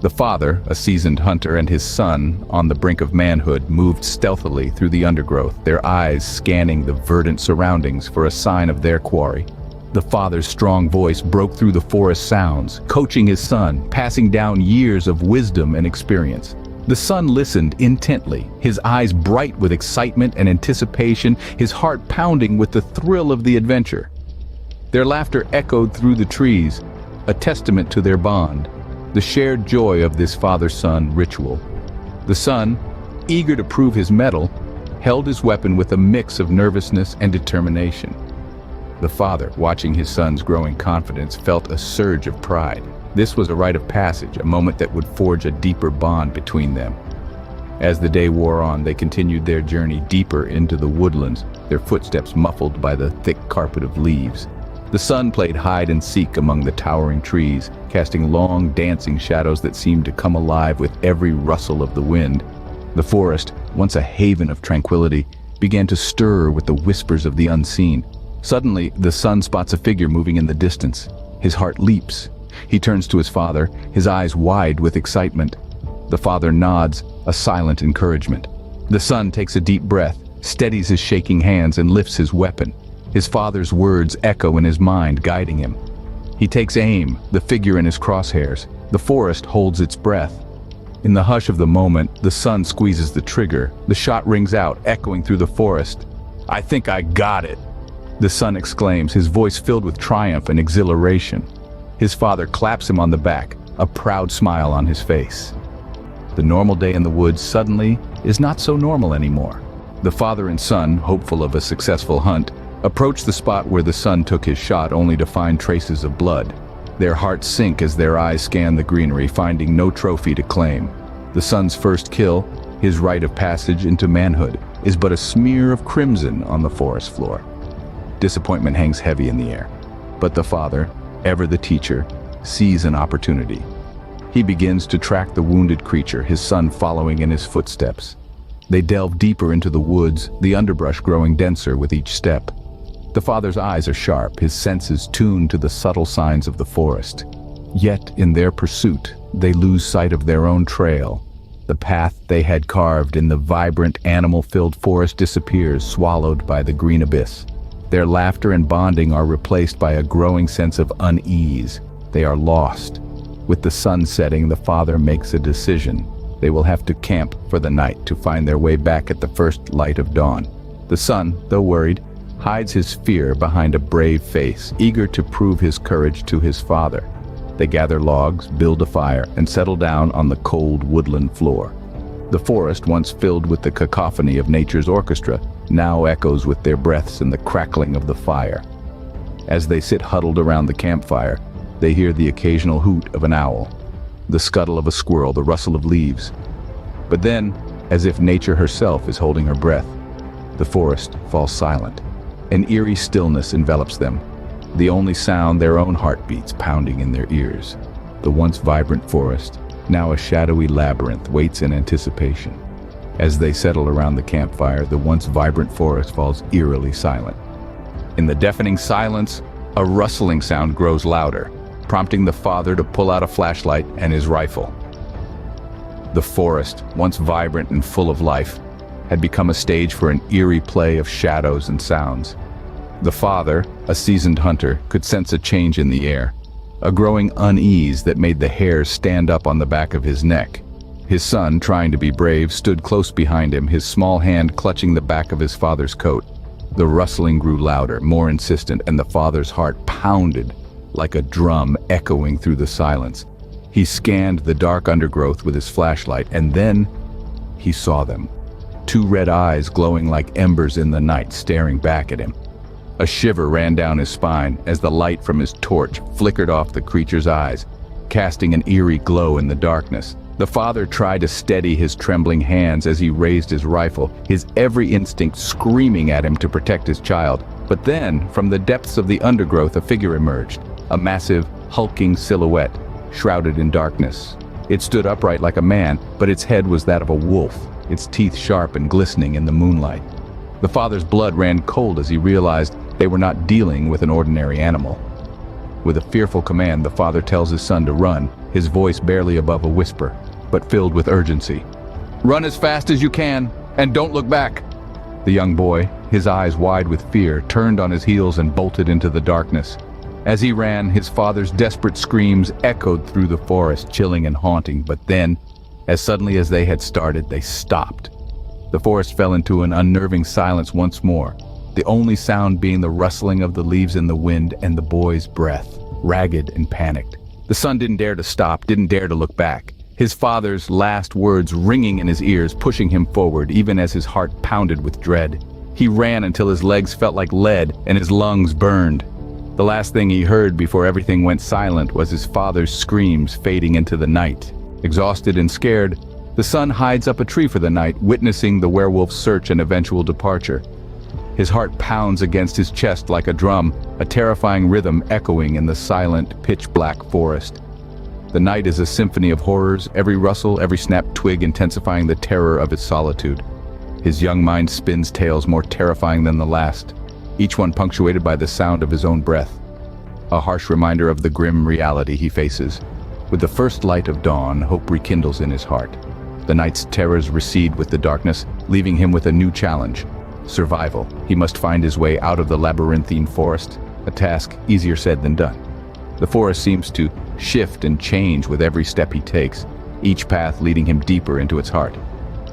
The father, a seasoned hunter, and his son, on the brink of manhood, moved stealthily through the undergrowth, their eyes scanning the verdant surroundings for a sign of their quarry. The father's strong voice broke through the forest sounds, coaching his son, passing down years of wisdom and experience. The son listened intently, his eyes bright with excitement and anticipation, his heart pounding with the thrill of the adventure. Their laughter echoed through the trees, a testament to their bond, the shared joy of this father-son ritual. The son, eager to prove his mettle, held his weapon with a mix of nervousness and determination. The father, watching his son's growing confidence, felt a surge of pride. This was a rite of passage, a moment that would forge a deeper bond between them. As the day wore on, they continued their journey deeper into the woodlands, their footsteps muffled by the thick carpet of leaves. The sun played hide and seek among the towering trees, casting long, dancing shadows that seemed to come alive with every rustle of the wind. The forest, once a haven of tranquility, began to stir with the whispers of the unseen. Suddenly, the sun spots a figure moving in the distance. His heart leaps. He turns to his father, his eyes wide with excitement. The father nods, a silent encouragement. The son takes a deep breath, steadies his shaking hands, and lifts his weapon. His father's words echo in his mind, guiding him. He takes aim, the figure in his crosshairs. The forest holds its breath. In the hush of the moment, the son squeezes the trigger. The shot rings out, echoing through the forest. "I think I got it," the son exclaims, his voice filled with triumph and exhilaration. His father claps him on the back, a proud smile on his face. The normal day in the woods suddenly is not so normal anymore. The father and son, hopeful of a successful hunt, approach the spot where the son took his shot only to find traces of blood. Their hearts sink as their eyes scan the greenery, finding no trophy to claim. The son's first kill, his rite of passage into manhood, is but a smear of crimson on the forest floor. Disappointment hangs heavy in the air. But the father, ever the teacher, sees an opportunity. He begins to track the wounded creature, his son following in his footsteps. They delve deeper into the woods, the underbrush growing denser with each step. The father's eyes are sharp, his senses tuned to the subtle signs of the forest. Yet, in their pursuit, they lose sight of their own trail. The path they had carved in the vibrant, animal-filled forest disappears, swallowed by the green abyss. Their laughter and bonding are replaced by a growing sense of unease. They are lost. With the sun setting, the father makes a decision. They will have to camp for the night to find their way back at the first light of dawn. The son, though worried, hides his fear behind a brave face, eager to prove his courage to his father. They gather logs, build a fire, and settle down on the cold woodland floor. The forest, once filled with the cacophony of nature's orchestra, now echoes with their breaths and the crackling of the fire. As they sit huddled around the campfire, they hear the occasional hoot of an owl, the scuttle of a squirrel, the rustle of leaves. But then, as if nature herself is holding her breath, the forest falls silent. An eerie stillness envelops them, the only sound their own heartbeats pounding in their ears. The once vibrant forest, now a shadowy labyrinth, waits in anticipation. As they settle around the campfire, the once vibrant forest falls eerily silent. In the deafening silence, a rustling sound grows louder, prompting the father to pull out a flashlight and his rifle. The forest, once vibrant and full of life, had become a stage for an eerie play of shadows and sounds. The father, a seasoned hunter, could sense a change in the air, a growing unease that made the hairs stand up on the back of his neck. His son, trying to be brave, stood close behind him, his small hand clutching the back of his father's coat. The rustling grew louder, more insistent, and the father's heart pounded like a drum echoing through the silence. He scanned the dark undergrowth with his flashlight, and then he saw them. Two red eyes glowing like embers in the night, staring back at him. A shiver ran down his spine as the light from his torch flickered off the creature's eyes, casting an eerie glow in the darkness. The father tried to steady his trembling hands as he raised his rifle, his every instinct screaming at him to protect his child. But then, from the depths of the undergrowth, a figure emerged, a massive, hulking silhouette, shrouded in darkness. It stood upright like a man, but its head was that of a wolf, its teeth sharp and glistening in the moonlight. The father's blood ran cold as he realized they were not dealing with an ordinary animal. With a fearful command, the father tells his son to run, his voice barely above a whisper, but filled with urgency. "Run as fast as you can, and don't look back." The young boy, his eyes wide with fear, turned on his heels and bolted into the darkness. As he ran, his father's desperate screams echoed through the forest, chilling and haunting, but then, as suddenly as they had started, they stopped. The forest fell into an unnerving silence once more, the only sound being the rustling of the leaves in the wind and the boy's breath, ragged and panicked. The son didn't dare to stop, didn't dare to look back. His father's last words ringing in his ears, pushing him forward, even as his heart pounded with dread. He ran until his legs felt like lead and his lungs burned. The last thing he heard before everything went silent was his father's screams fading into the night. Exhausted and scared, The son hides up a tree for the night, witnessing the werewolf's search and eventual departure. His heart pounds against his chest like a drum, a terrifying rhythm echoing in the silent, pitch-black forest. The night is a symphony of horrors, every rustle, every snapped twig intensifying the terror of its solitude. His young mind spins tales more terrifying than the last, each one punctuated by the sound of his own breath. A harsh reminder of the grim reality he faces. With the first light of dawn, hope rekindles in his heart. The night's terrors recede with the darkness, leaving him with a new challenge. Survival. He must find his way out of the labyrinthine forest, a task easier said than done. The forest seems to shift and change with every step he takes, each path leading him deeper into its heart.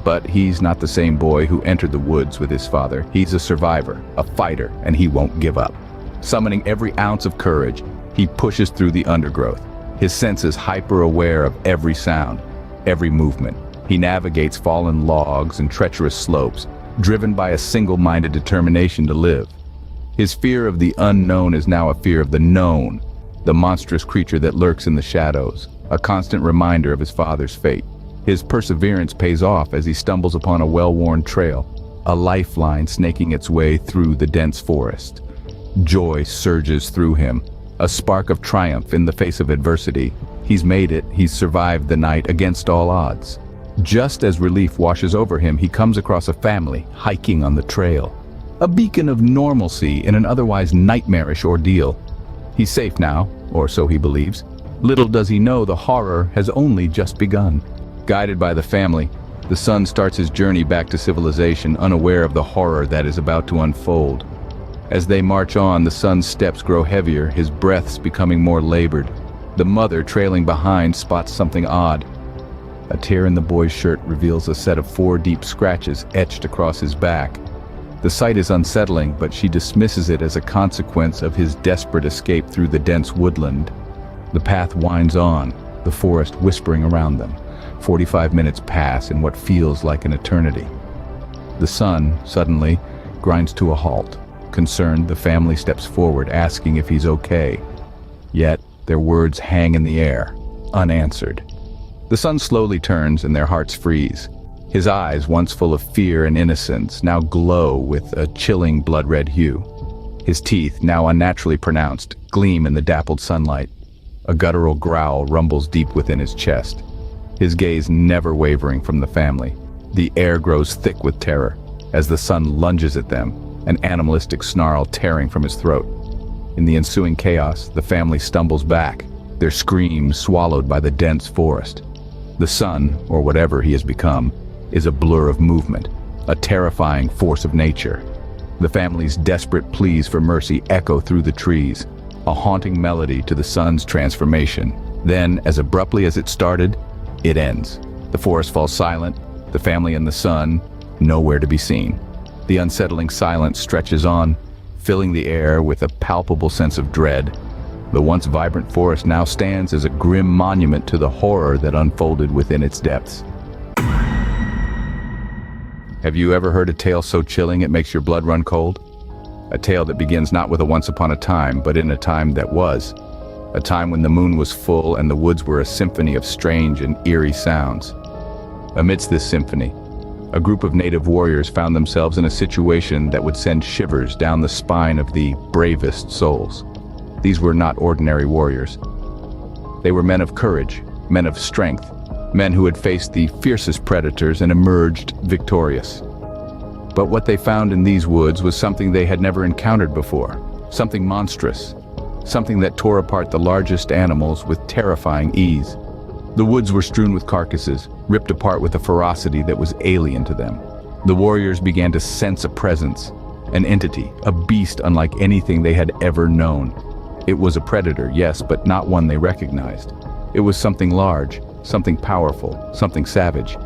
But he's not the same boy who entered the woods with his father. He's a survivor, a fighter, and he won't give up. Summoning every ounce of courage, he pushes through the undergrowth, his senses hyper-aware of every sound, every movement. He navigates fallen logs and treacherous slopes, driven by a single-minded determination to live. His fear of the unknown is now a fear of the known, the monstrous creature that lurks in the shadows, a constant reminder of his father's fate. His perseverance pays off as he stumbles upon a well-worn trail, a lifeline snaking its way through the dense forest. Joy surges through him, a spark of triumph in the face of adversity. He's made it, he's survived the night against all odds. Just as relief washes over him, he comes across a family hiking on the trail, a beacon of normalcy in an otherwise nightmarish ordeal. He's safe now, or so he believes. Little does he know the horror has only just begun. Guided by the family, the son starts his journey back to civilization, unaware of the horror that is about to unfold. As they march on, the son's steps grow heavier, his breaths becoming more labored. The mother, trailing behind, spots something odd. A tear in the boy's shirt reveals a set of 4 deep scratches etched across his back. The sight is unsettling, but she dismisses it as a consequence of his desperate escape through the dense woodland. The path winds on, the forest whispering around them. 45 minutes pass in what feels like an eternity. The sun, suddenly, grinds to a halt. Concerned, the family steps forward, asking if he's okay. Yet, their words hang in the air, unanswered. The son slowly turns and their hearts freeze. His eyes, once full of fear and innocence, now glow with a chilling blood-red hue. His teeth, now unnaturally pronounced, gleam in the dappled sunlight. A guttural growl rumbles deep within his chest. His gaze never wavering from the family. The air grows thick with terror as the sun lunges at them, an animalistic snarl tearing from his throat. In the ensuing chaos, the family stumbles back, their screams swallowed by the dense forest. The son, or whatever he has become, is a blur of movement, a terrifying force of nature. The family's desperate pleas for mercy echo through the trees, a haunting melody to the son's transformation. Then, as abruptly as it started, it ends. The forest falls silent, the family and the son, nowhere to be seen. The unsettling silence stretches on, filling the air with a palpable sense of dread. The once vibrant forest now stands as a grim monument to the horror that unfolded within its depths. Have you ever heard a tale so chilling it makes your blood run cold? A tale that begins not with a once upon a time, but in a time that was. A time when the moon was full and the woods were a symphony of strange and eerie sounds. Amidst this symphony, a group of native warriors found themselves in a situation that would send shivers down the spine of the bravest souls. These were not ordinary warriors. They were men of courage, men of strength, men who had faced the fiercest predators and emerged victorious. But what they found in these woods was something they had never encountered before, something monstrous, something that tore apart the largest animals with terrifying ease. The woods were strewn with carcasses, ripped apart with a ferocity that was alien to them. The warriors began to sense a presence, an entity, a beast unlike anything they had ever known. It was a predator, yes, but not one they recognized. It was something large, something powerful, something savage.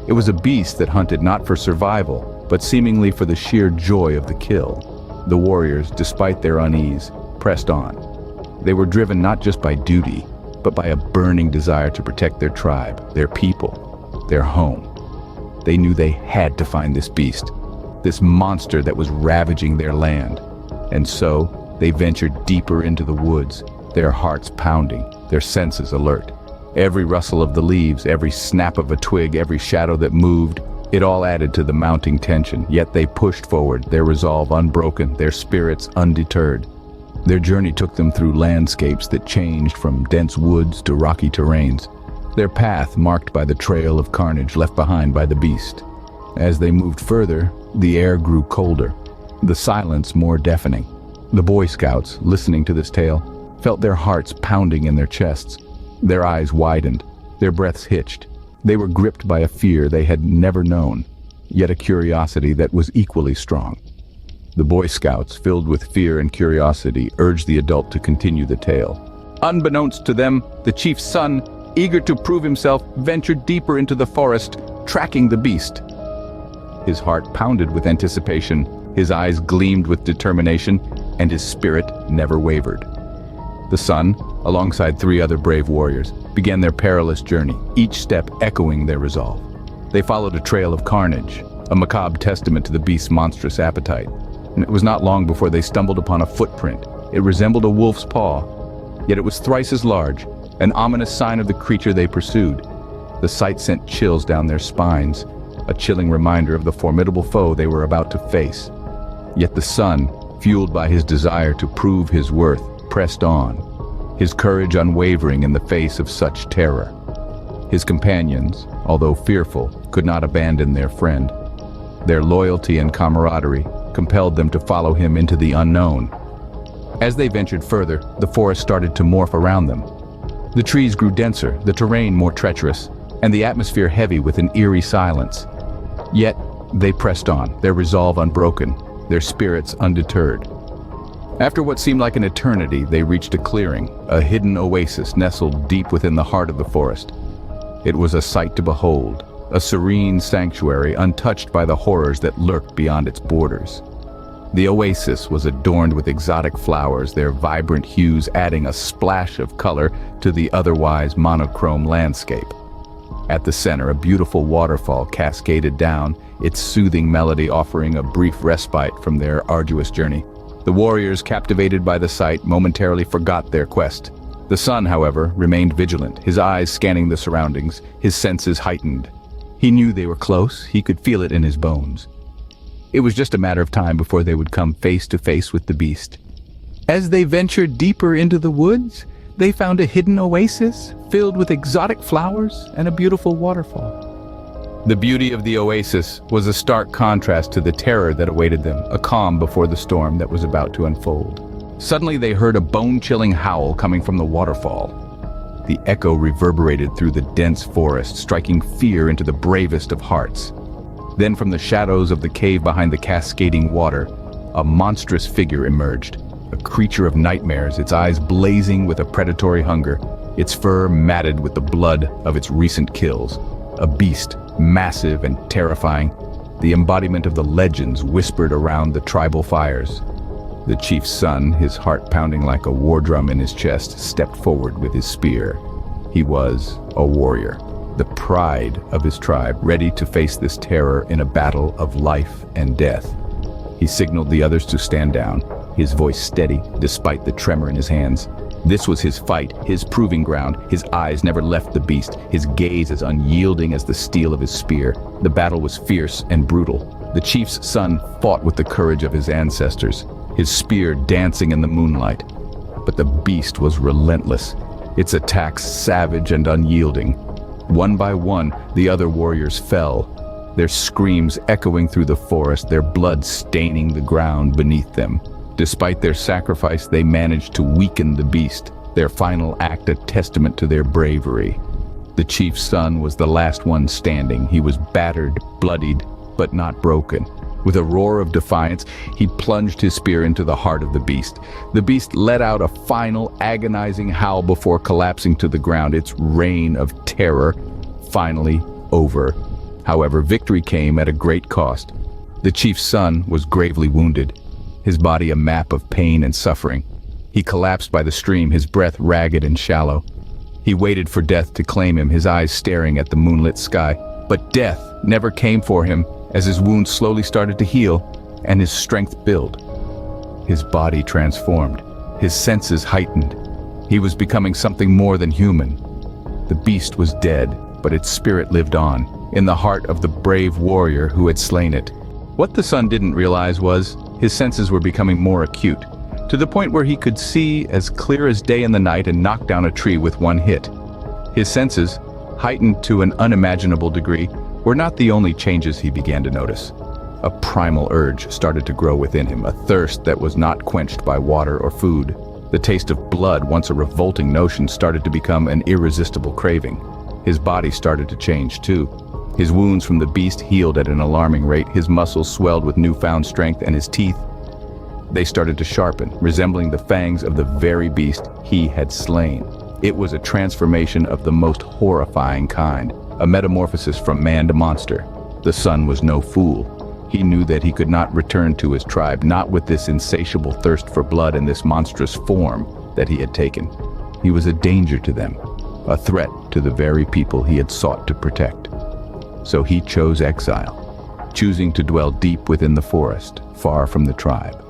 It was a beast that hunted not for survival, but seemingly for the sheer joy of the kill. The warriors, despite their unease, pressed on. They were driven not just by duty, but by a burning desire to protect their tribe, their people, their home. They knew they had to find this beast, this monster that was ravaging their land. And so, they ventured deeper into the woods, their hearts pounding, their senses alert. Every rustle of the leaves, every snap of a twig, every shadow that moved, it all added to the mounting tension, yet they pushed forward, their resolve unbroken, their spirits undeterred. Their journey took them through landscapes that changed from dense woods to rocky terrains, their path marked by the trail of carnage left behind by the beast. As they moved further, the air grew colder, the silence more deafening. The Boy Scouts, listening to this tale, felt their hearts pounding in their chests. Their eyes widened, their breaths hitched. They were gripped by a fear they had never known, yet a curiosity that was equally strong. The Boy Scouts, filled with fear and curiosity, urged the adult to continue the tale. Unbeknownst to them, the chief's son, eager to prove himself, ventured deeper into the forest, tracking the beast. His heart pounded with anticipation, his eyes gleamed with determination, and his spirit never wavered. The son, alongside 3 other brave warriors, began their perilous journey, each step echoing their resolve. They followed a trail of carnage, a macabre testament to the beast's monstrous appetite. And it was not long before they stumbled upon a footprint. It resembled a wolf's paw, yet it was thrice as large, an ominous sign of the creature they pursued. The sight sent chills down their spines, a chilling reminder of the formidable foe they were about to face. Yet the son, fueled by his desire to prove his worth, pressed on, his courage unwavering in the face of such terror. His companions, although fearful, could not abandon their friend. Their loyalty and camaraderie compelled them to follow him into the unknown. As they ventured further, the forest started to morph around them. The trees grew denser, the terrain more treacherous, and the atmosphere heavy with an eerie silence. Yet, they pressed on, their resolve unbroken, their spirits undeterred. After what seemed like an eternity, they reached a clearing, a hidden oasis nestled deep within the heart of the forest. It was a sight to behold, a serene sanctuary untouched by the horrors that lurked beyond its borders. The oasis was adorned with exotic flowers, their vibrant hues adding a splash of color to the otherwise monochrome landscape. At the center, a beautiful waterfall cascaded down, its soothing melody offering a brief respite from their arduous journey. The warriors, captivated by the sight, momentarily forgot their quest. The son, however, remained vigilant, his eyes scanning the surroundings, his senses heightened. He knew they were close, he could feel it in his bones. It was just a matter of time before they would come face to face with the beast. As they ventured deeper into the woods, they found a hidden oasis filled with exotic flowers and a beautiful waterfall. The beauty of the oasis was a stark contrast to the terror that awaited them, a calm before the storm that was about to unfold. Suddenly they heard a bone-chilling howl coming from the waterfall. The echo reverberated through the dense forest, striking fear into the bravest of hearts. Then from the shadows of the cave behind the cascading water, a monstrous figure emerged, a creature of nightmares, its eyes blazing with a predatory hunger, its fur matted with the blood of its recent kills. A beast, massive and terrifying, the embodiment of the legends whispered around the tribal fires. The chief's son, his heart pounding like a war drum in his chest, stepped forward with his spear. He was a warrior, the pride of his tribe, ready to face this terror in a battle of life and death. He signaled the others to stand down, his voice steady despite the tremor in his hands. This was his fight, his proving ground. His eyes never left the beast, his gaze as unyielding as the steel of his spear. The battle was fierce and brutal. The chief's son fought with the courage of his ancestors, his spear dancing in the moonlight. But the beast was relentless, its attacks savage and unyielding. One by one, the other warriors fell, their screams echoing through the forest, their blood staining the ground beneath them. Despite their sacrifice, they managed to weaken the beast, their final act a testament to their bravery. The chief's son was the last one standing. He was battered, bloodied, but not broken. With a roar of defiance, he plunged his spear into the heart of the beast. The beast let out a final, agonizing howl before collapsing to the ground, its reign of terror finally over. However, victory came at a great cost. The chief's son was gravely wounded, his body a map of pain and suffering. He collapsed by the stream, his breath ragged and shallow. He waited for death to claim him, his eyes staring at the moonlit sky. But death never came for him as his wounds slowly started to heal and his strength built. His body transformed, his senses heightened. He was becoming something more than human. The beast was dead, but its spirit lived on, in the heart of the brave warrior who had slain it. What the son didn't realize was, his senses were becoming more acute, to the point where he could see as clear as day in the night and knock down a tree with one hit. His senses, heightened to an unimaginable degree, were not the only changes he began to notice. A primal urge started to grow within him, a thirst that was not quenched by water or food. The taste of blood, once a revolting notion, started to become an irresistible craving. His body started to change too. His wounds from the beast healed at an alarming rate, his muscles swelled with newfound strength, and his teeth, they started to sharpen, resembling the fangs of the very beast he had slain. It was a transformation of the most horrifying kind, a metamorphosis from man to monster. The son was no fool. He knew that he could not return to his tribe, not with this insatiable thirst for blood and this monstrous form that he had taken. He was a danger to them, a threat to the very people he had sought to protect. So he chose exile, choosing to dwell deep within the forest, far from the tribe.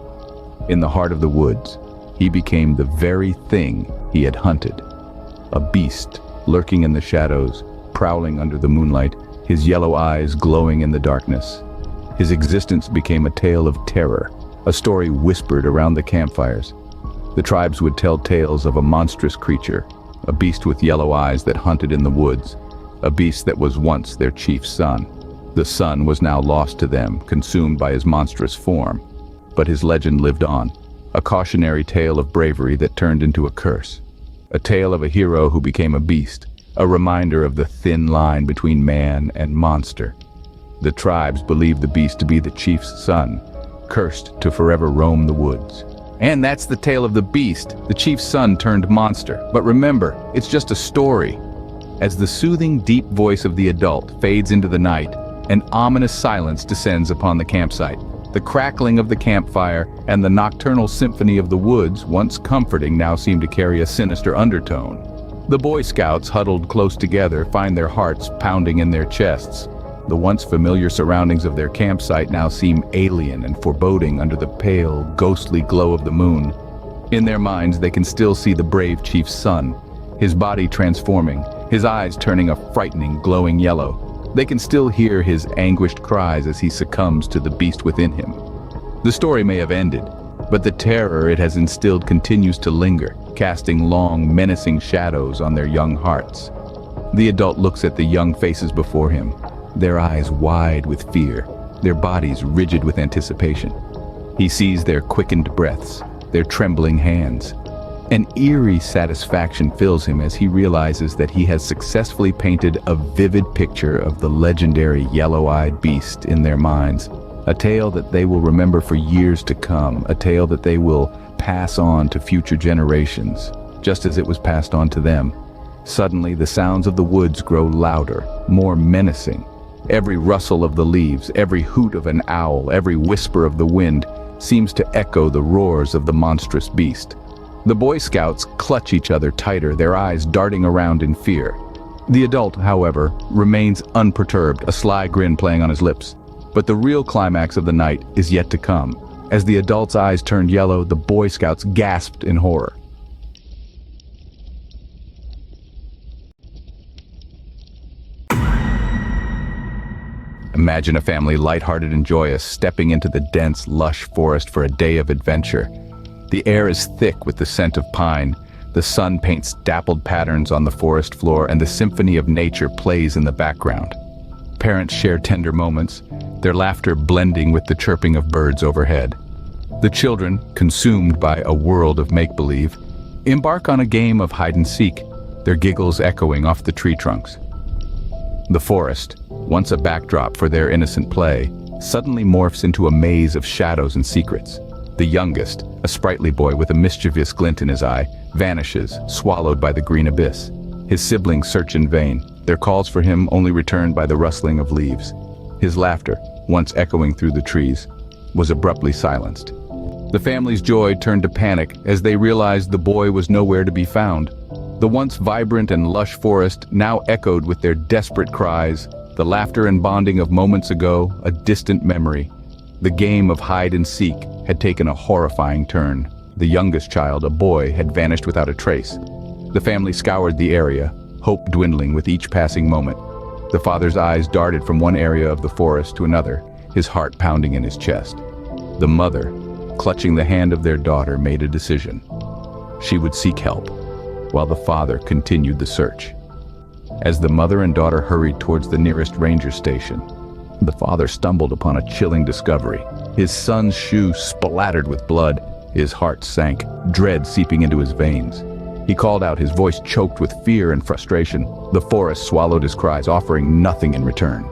In the heart of the woods, he became the very thing he had hunted. A beast, lurking in the shadows, prowling under the moonlight, his yellow eyes glowing in the darkness. His existence became a tale of terror, a story whispered around the campfires. The tribes would tell tales of a monstrous creature, a beast with yellow eyes that hunted in the woods, a beast that was once their chief's son. The son was now lost to them, consumed by his monstrous form. But his legend lived on, a cautionary tale of bravery that turned into a curse, a tale of a hero who became a beast, a reminder of the thin line between man and monster. The tribes believed the beast to be the chief's son, cursed to forever roam the woods. And that's the tale of the beast, the chief's son turned monster. But remember, it's just a story. As the soothing, deep voice of the adult fades into the night, an ominous silence descends upon the campsite. The crackling of the campfire and the nocturnal symphony of the woods, once comforting, now seem to carry a sinister undertone. The Boy Scouts, huddled close together, find their hearts pounding in their chests. The once familiar surroundings of their campsite now seem alien and foreboding under the pale, ghostly glow of the moon. In their minds, they can still see the brave chief's son, his body transforming, his eyes turning a frightening, glowing yellow. They can still hear his anguished cries as he succumbs to the beast within him. The story may have ended, but the terror it has instilled continues to linger, casting long, menacing shadows on their young hearts. The adult looks at the young faces before him, their eyes wide with fear, their bodies rigid with anticipation. He sees their quickened breaths, their trembling hands. An eerie satisfaction fills him as he realizes that he has successfully painted a vivid picture of the legendary yellow-eyed beast in their minds, a tale that they will remember for years to come, a tale that they will pass on to future generations, just as it was passed on to them. Suddenly, the sounds of the woods grow louder, more menacing. Every rustle of the leaves, every hoot of an owl, every whisper of the wind seems to echo the roars of the monstrous beast. The Boy Scouts clutch each other tighter, their eyes darting around in fear. The adult, however, remains unperturbed, a sly grin playing on his lips. But the real climax of the night is yet to come. As the adult's eyes turned yellow, the Boy Scouts gasped in horror. Imagine a family lighthearted and joyous, stepping into the dense, lush forest for a day of adventure. The air is thick with the scent of pine. The sun paints dappled patterns on the forest floor, and the symphony of nature plays in the background. Parents share tender moments, their laughter blending with the chirping of birds overhead. The children, consumed by a world of make-believe, embark on a game of hide-and-seek, their giggles echoing off the tree trunks. The forest, once a backdrop for their innocent play, suddenly morphs into a maze of shadows and secrets. The youngest, a sprightly boy with a mischievous glint in his eye, vanishes, swallowed by the green abyss. His siblings search in vain, their calls for him only returned by the rustling of leaves. His laughter, once echoing through the trees, was abruptly silenced. The family's joy turned to panic as they realized the boy was nowhere to be found. The once vibrant and lush forest now echoed with their desperate cries, the laughter and bonding of moments ago, a distant memory. The game of hide-and-seek had taken a horrifying turn. The youngest child, a boy, had vanished without a trace. The family scoured the area, hope dwindling with each passing moment. The father's eyes darted from one area of the forest to another, his heart pounding in his chest. The mother, clutching the hand of their daughter, made a decision. She would seek help, while the father continued the search. As the mother and daughter hurried towards the nearest ranger station, the father stumbled upon a chilling discovery. His son's shoe splattered with blood. His heart sank, dread seeping into his veins. He called out, his voice choked with fear and frustration. The forest swallowed his cries, offering nothing in return.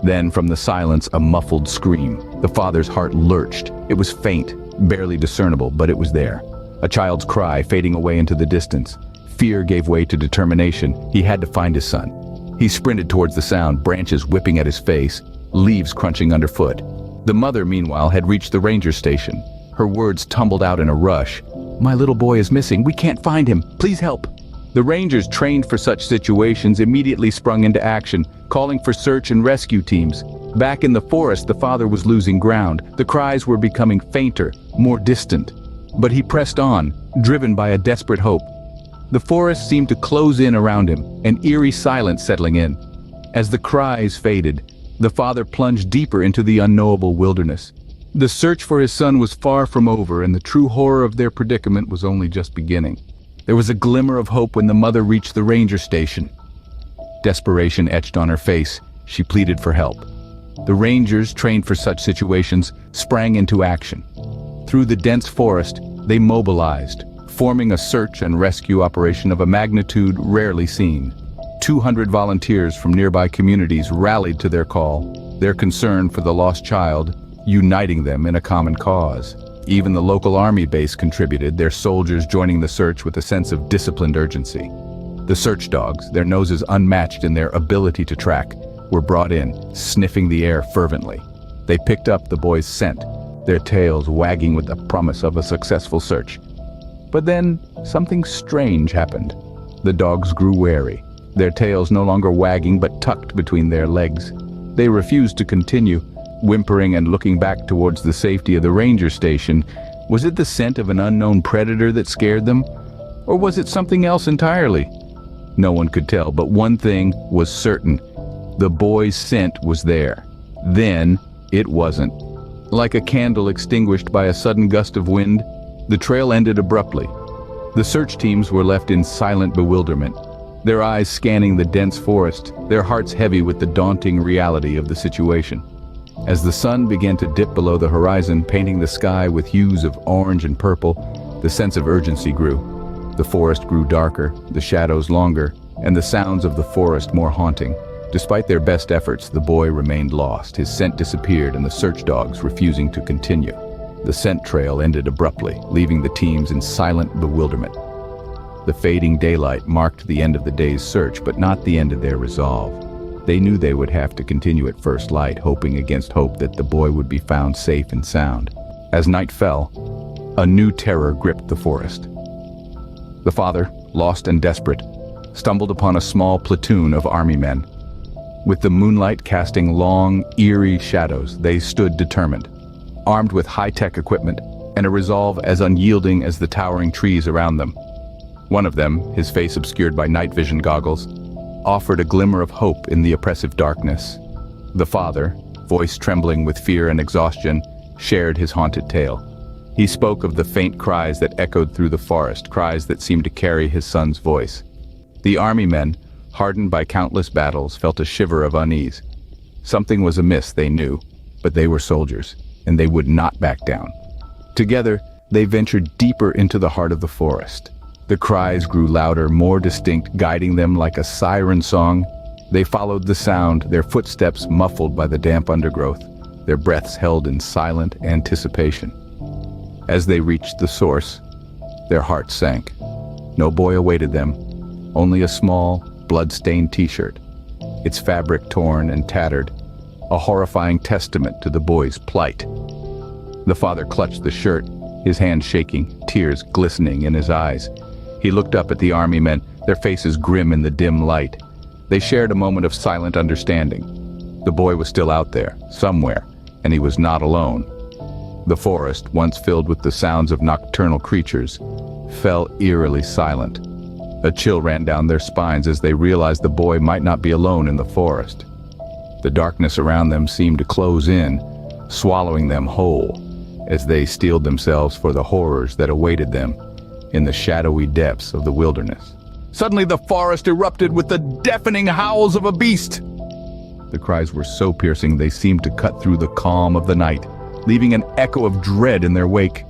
Then, from the silence, a muffled scream. The father's heart lurched. It was faint, barely discernible, but it was there. A child's cry fading away into the distance. Fear gave way to determination. He had to find his son. He sprinted towards the sound, branches whipping at his face, leaves crunching underfoot. The mother, meanwhile, had reached the ranger station. Her words tumbled out in a rush. "My little boy is missing. We can't find him. Please help." The rangers trained for such situations immediately sprung into action, calling for search and rescue teams. Back in the forest, the father was losing ground. The cries were becoming fainter, more distant. But he pressed on, driven by a desperate hope. The forest seemed to close in around him, an eerie silence settling in. As the cries faded, the father plunged deeper into the unknowable wilderness. The search for his son was far from over, and the true horror of their predicament was only just beginning. There was a glimmer of hope when the mother reached the ranger station. Desperation etched on her face. She pleaded for help. The rangers, trained for such situations, sprang into action. Through the dense forest, they mobilized, forming a search and rescue operation of a magnitude rarely seen. 200 volunteers from nearby communities rallied to their call, their concern for the lost child uniting them in a common cause. Even the local army base contributed, their soldiers joining the search with a sense of disciplined urgency. The search dogs, their noses unmatched in their ability to track, were brought in, sniffing the air fervently. They picked up the boy's scent, their tails wagging with the promise of a successful search. But then, something strange happened. The dogs grew wary, their tails no longer wagging but tucked between their legs. They refused to continue, whimpering and looking back towards the safety of the ranger station. Was it the scent of an unknown predator that scared them? Or was it something else entirely? No one could tell, but one thing was certain. The boy's scent was there. Then, it wasn't. Like a candle extinguished by a sudden gust of wind, the trail ended abruptly. The search teams were left in silent bewilderment, their eyes scanning the dense forest, their hearts heavy with the daunting reality of the situation. As the sun began to dip below the horizon, painting the sky with hues of orange and purple, the sense of urgency grew. The forest grew darker, the shadows longer, and the sounds of the forest more haunting. Despite their best efforts, the boy remained lost. His scent disappeared and the search dogs refusing to continue. The scent trail ended abruptly, leaving the teams in silent bewilderment. The fading daylight marked the end of the day's search, but not the end of their resolve. They knew they would have to continue at first light, hoping against hope that the boy would be found safe and sound. As night fell, a new terror gripped the forest. The father, lost and desperate, stumbled upon a small platoon of army men. With the moonlight casting long, eerie shadows, they stood determined, armed with high-tech equipment and a resolve as unyielding as the towering trees around them. One of them, his face obscured by night vision goggles, offered a glimmer of hope in the oppressive darkness. The father, voice trembling with fear and exhaustion, shared his haunted tale. He spoke of the faint cries that echoed through the forest, cries that seemed to carry his son's voice. The army men, hardened by countless battles, felt a shiver of unease. Something was amiss, they knew, but they were soldiers, and they would not back down. Together, they ventured deeper into the heart of the forest. The cries grew louder, more distinct, guiding them like a siren song. They followed the sound, their footsteps muffled by the damp undergrowth, their breaths held in silent anticipation. As they reached the source, their hearts sank. No boy awaited them, only a small, blood-stained t-shirt, its fabric torn and tattered, a horrifying testament to the boy's plight. The father clutched the shirt, his hand shaking, tears glistening in his eyes. He looked up at the army men, their faces grim in the dim light. They shared a moment of silent understanding. The boy was still out there, somewhere, and he was not alone. The forest, once filled with the sounds of nocturnal creatures, fell eerily silent. A chill ran down their spines as they realized the boy might not be alone in the forest. The darkness around them seemed to close in, swallowing them whole, as they steeled themselves for the horrors that awaited them in the shadowy depths of the wilderness. Suddenly the forest erupted with the deafening howls of a beast. The cries were so piercing they seemed to cut through the calm of the night, leaving an echo of dread in their wake.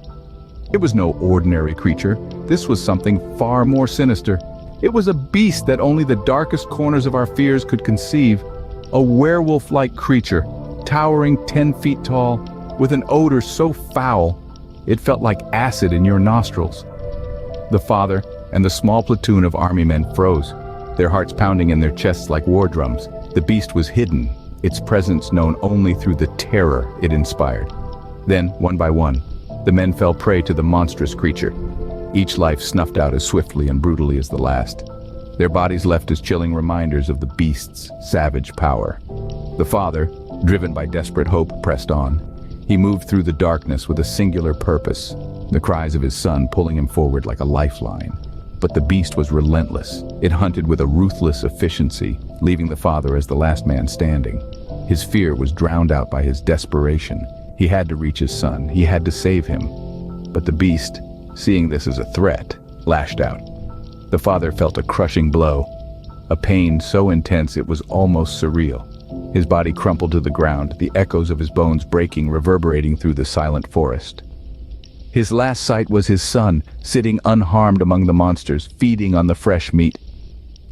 It was no ordinary creature. This was something far more sinister. It was a beast that only the darkest corners of our fears could conceive. A werewolf-like creature, towering 10 feet tall, with an odor so foul, it felt like acid in your nostrils. The father and the small platoon of army men froze, their hearts pounding in their chests like war drums. The beast was hidden, its presence known only through the terror it inspired. Then, one by one, the men fell prey to the monstrous creature, each life snuffed out as swiftly and brutally as the last. Their bodies left as chilling reminders of the beast's savage power. The father, driven by desperate hope, pressed on. He moved through the darkness with a singular purpose, the cries of his son pulling him forward like a lifeline. But the beast was relentless. It hunted with a ruthless efficiency, leaving the father as the last man standing. His fear was drowned out by his desperation. He had to reach his son. He had to save him. But the beast, seeing this as a threat, lashed out. The father felt a crushing blow, a pain so intense it was almost surreal. His body crumpled to the ground, the echoes of his bones breaking, reverberating through the silent forest. His last sight was his son, sitting unharmed among the monsters, feeding on the fresh meat.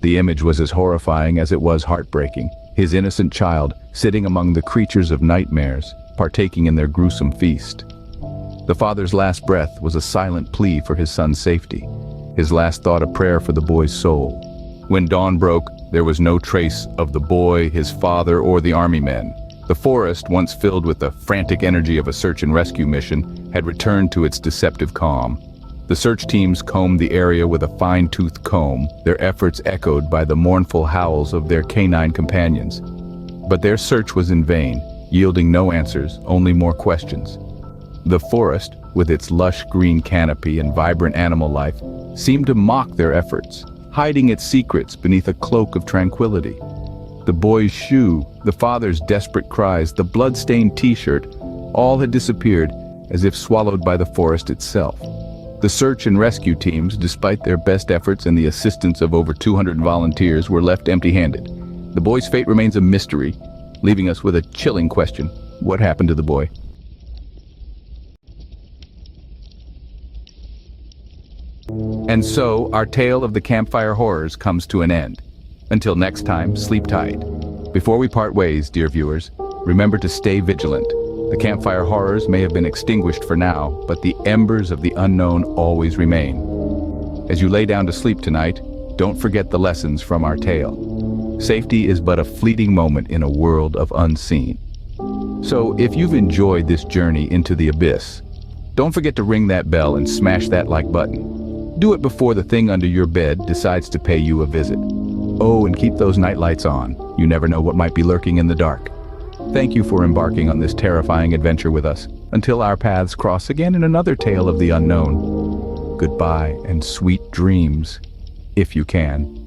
The image was as horrifying as it was heartbreaking. His innocent child, sitting among the creatures of nightmares, partaking in their gruesome feast. The father's last breath was a silent plea for his son's safety, his last thought a prayer for the boy's soul. When dawn broke, there was no trace of the boy, his father, or the army men. The forest, once filled with the frantic energy of a search and rescue mission, had returned to its deceptive calm. The search teams combed the area with a fine-toothed comb, their efforts echoed by the mournful howls of their canine companions. But their search was in vain, yielding no answers, only more questions. The forest, with its lush green canopy and vibrant animal life, seemed to mock their efforts, hiding its secrets beneath a cloak of tranquility. The boy's shoe, the father's desperate cries, the blood-stained t-shirt, all had disappeared as if swallowed by the forest itself. The search and rescue teams, despite their best efforts and the assistance of over 200 volunteers, were left empty-handed. The boy's fate remains a mystery, leaving us with a chilling question. What happened to the boy? And so, our tale of the Campfire Horrors comes to an end. Until next time, sleep tight. Before we part ways, dear viewers, remember to stay vigilant. The Campfire Horrors may have been extinguished for now, but the embers of the unknown always remain. As you lay down to sleep tonight, don't forget the lessons from our tale. Safety is but a fleeting moment in a world of unseen. So, if you've enjoyed this journey into the abyss, don't forget to ring that bell and smash that like button. Do it before the thing under your bed decides to pay you a visit. Oh, and keep those night lights on. You never know what might be lurking in the dark. Thank you for embarking on this terrifying adventure with us. Until our paths cross again in another tale of the unknown. Goodbye and sweet dreams, if you can.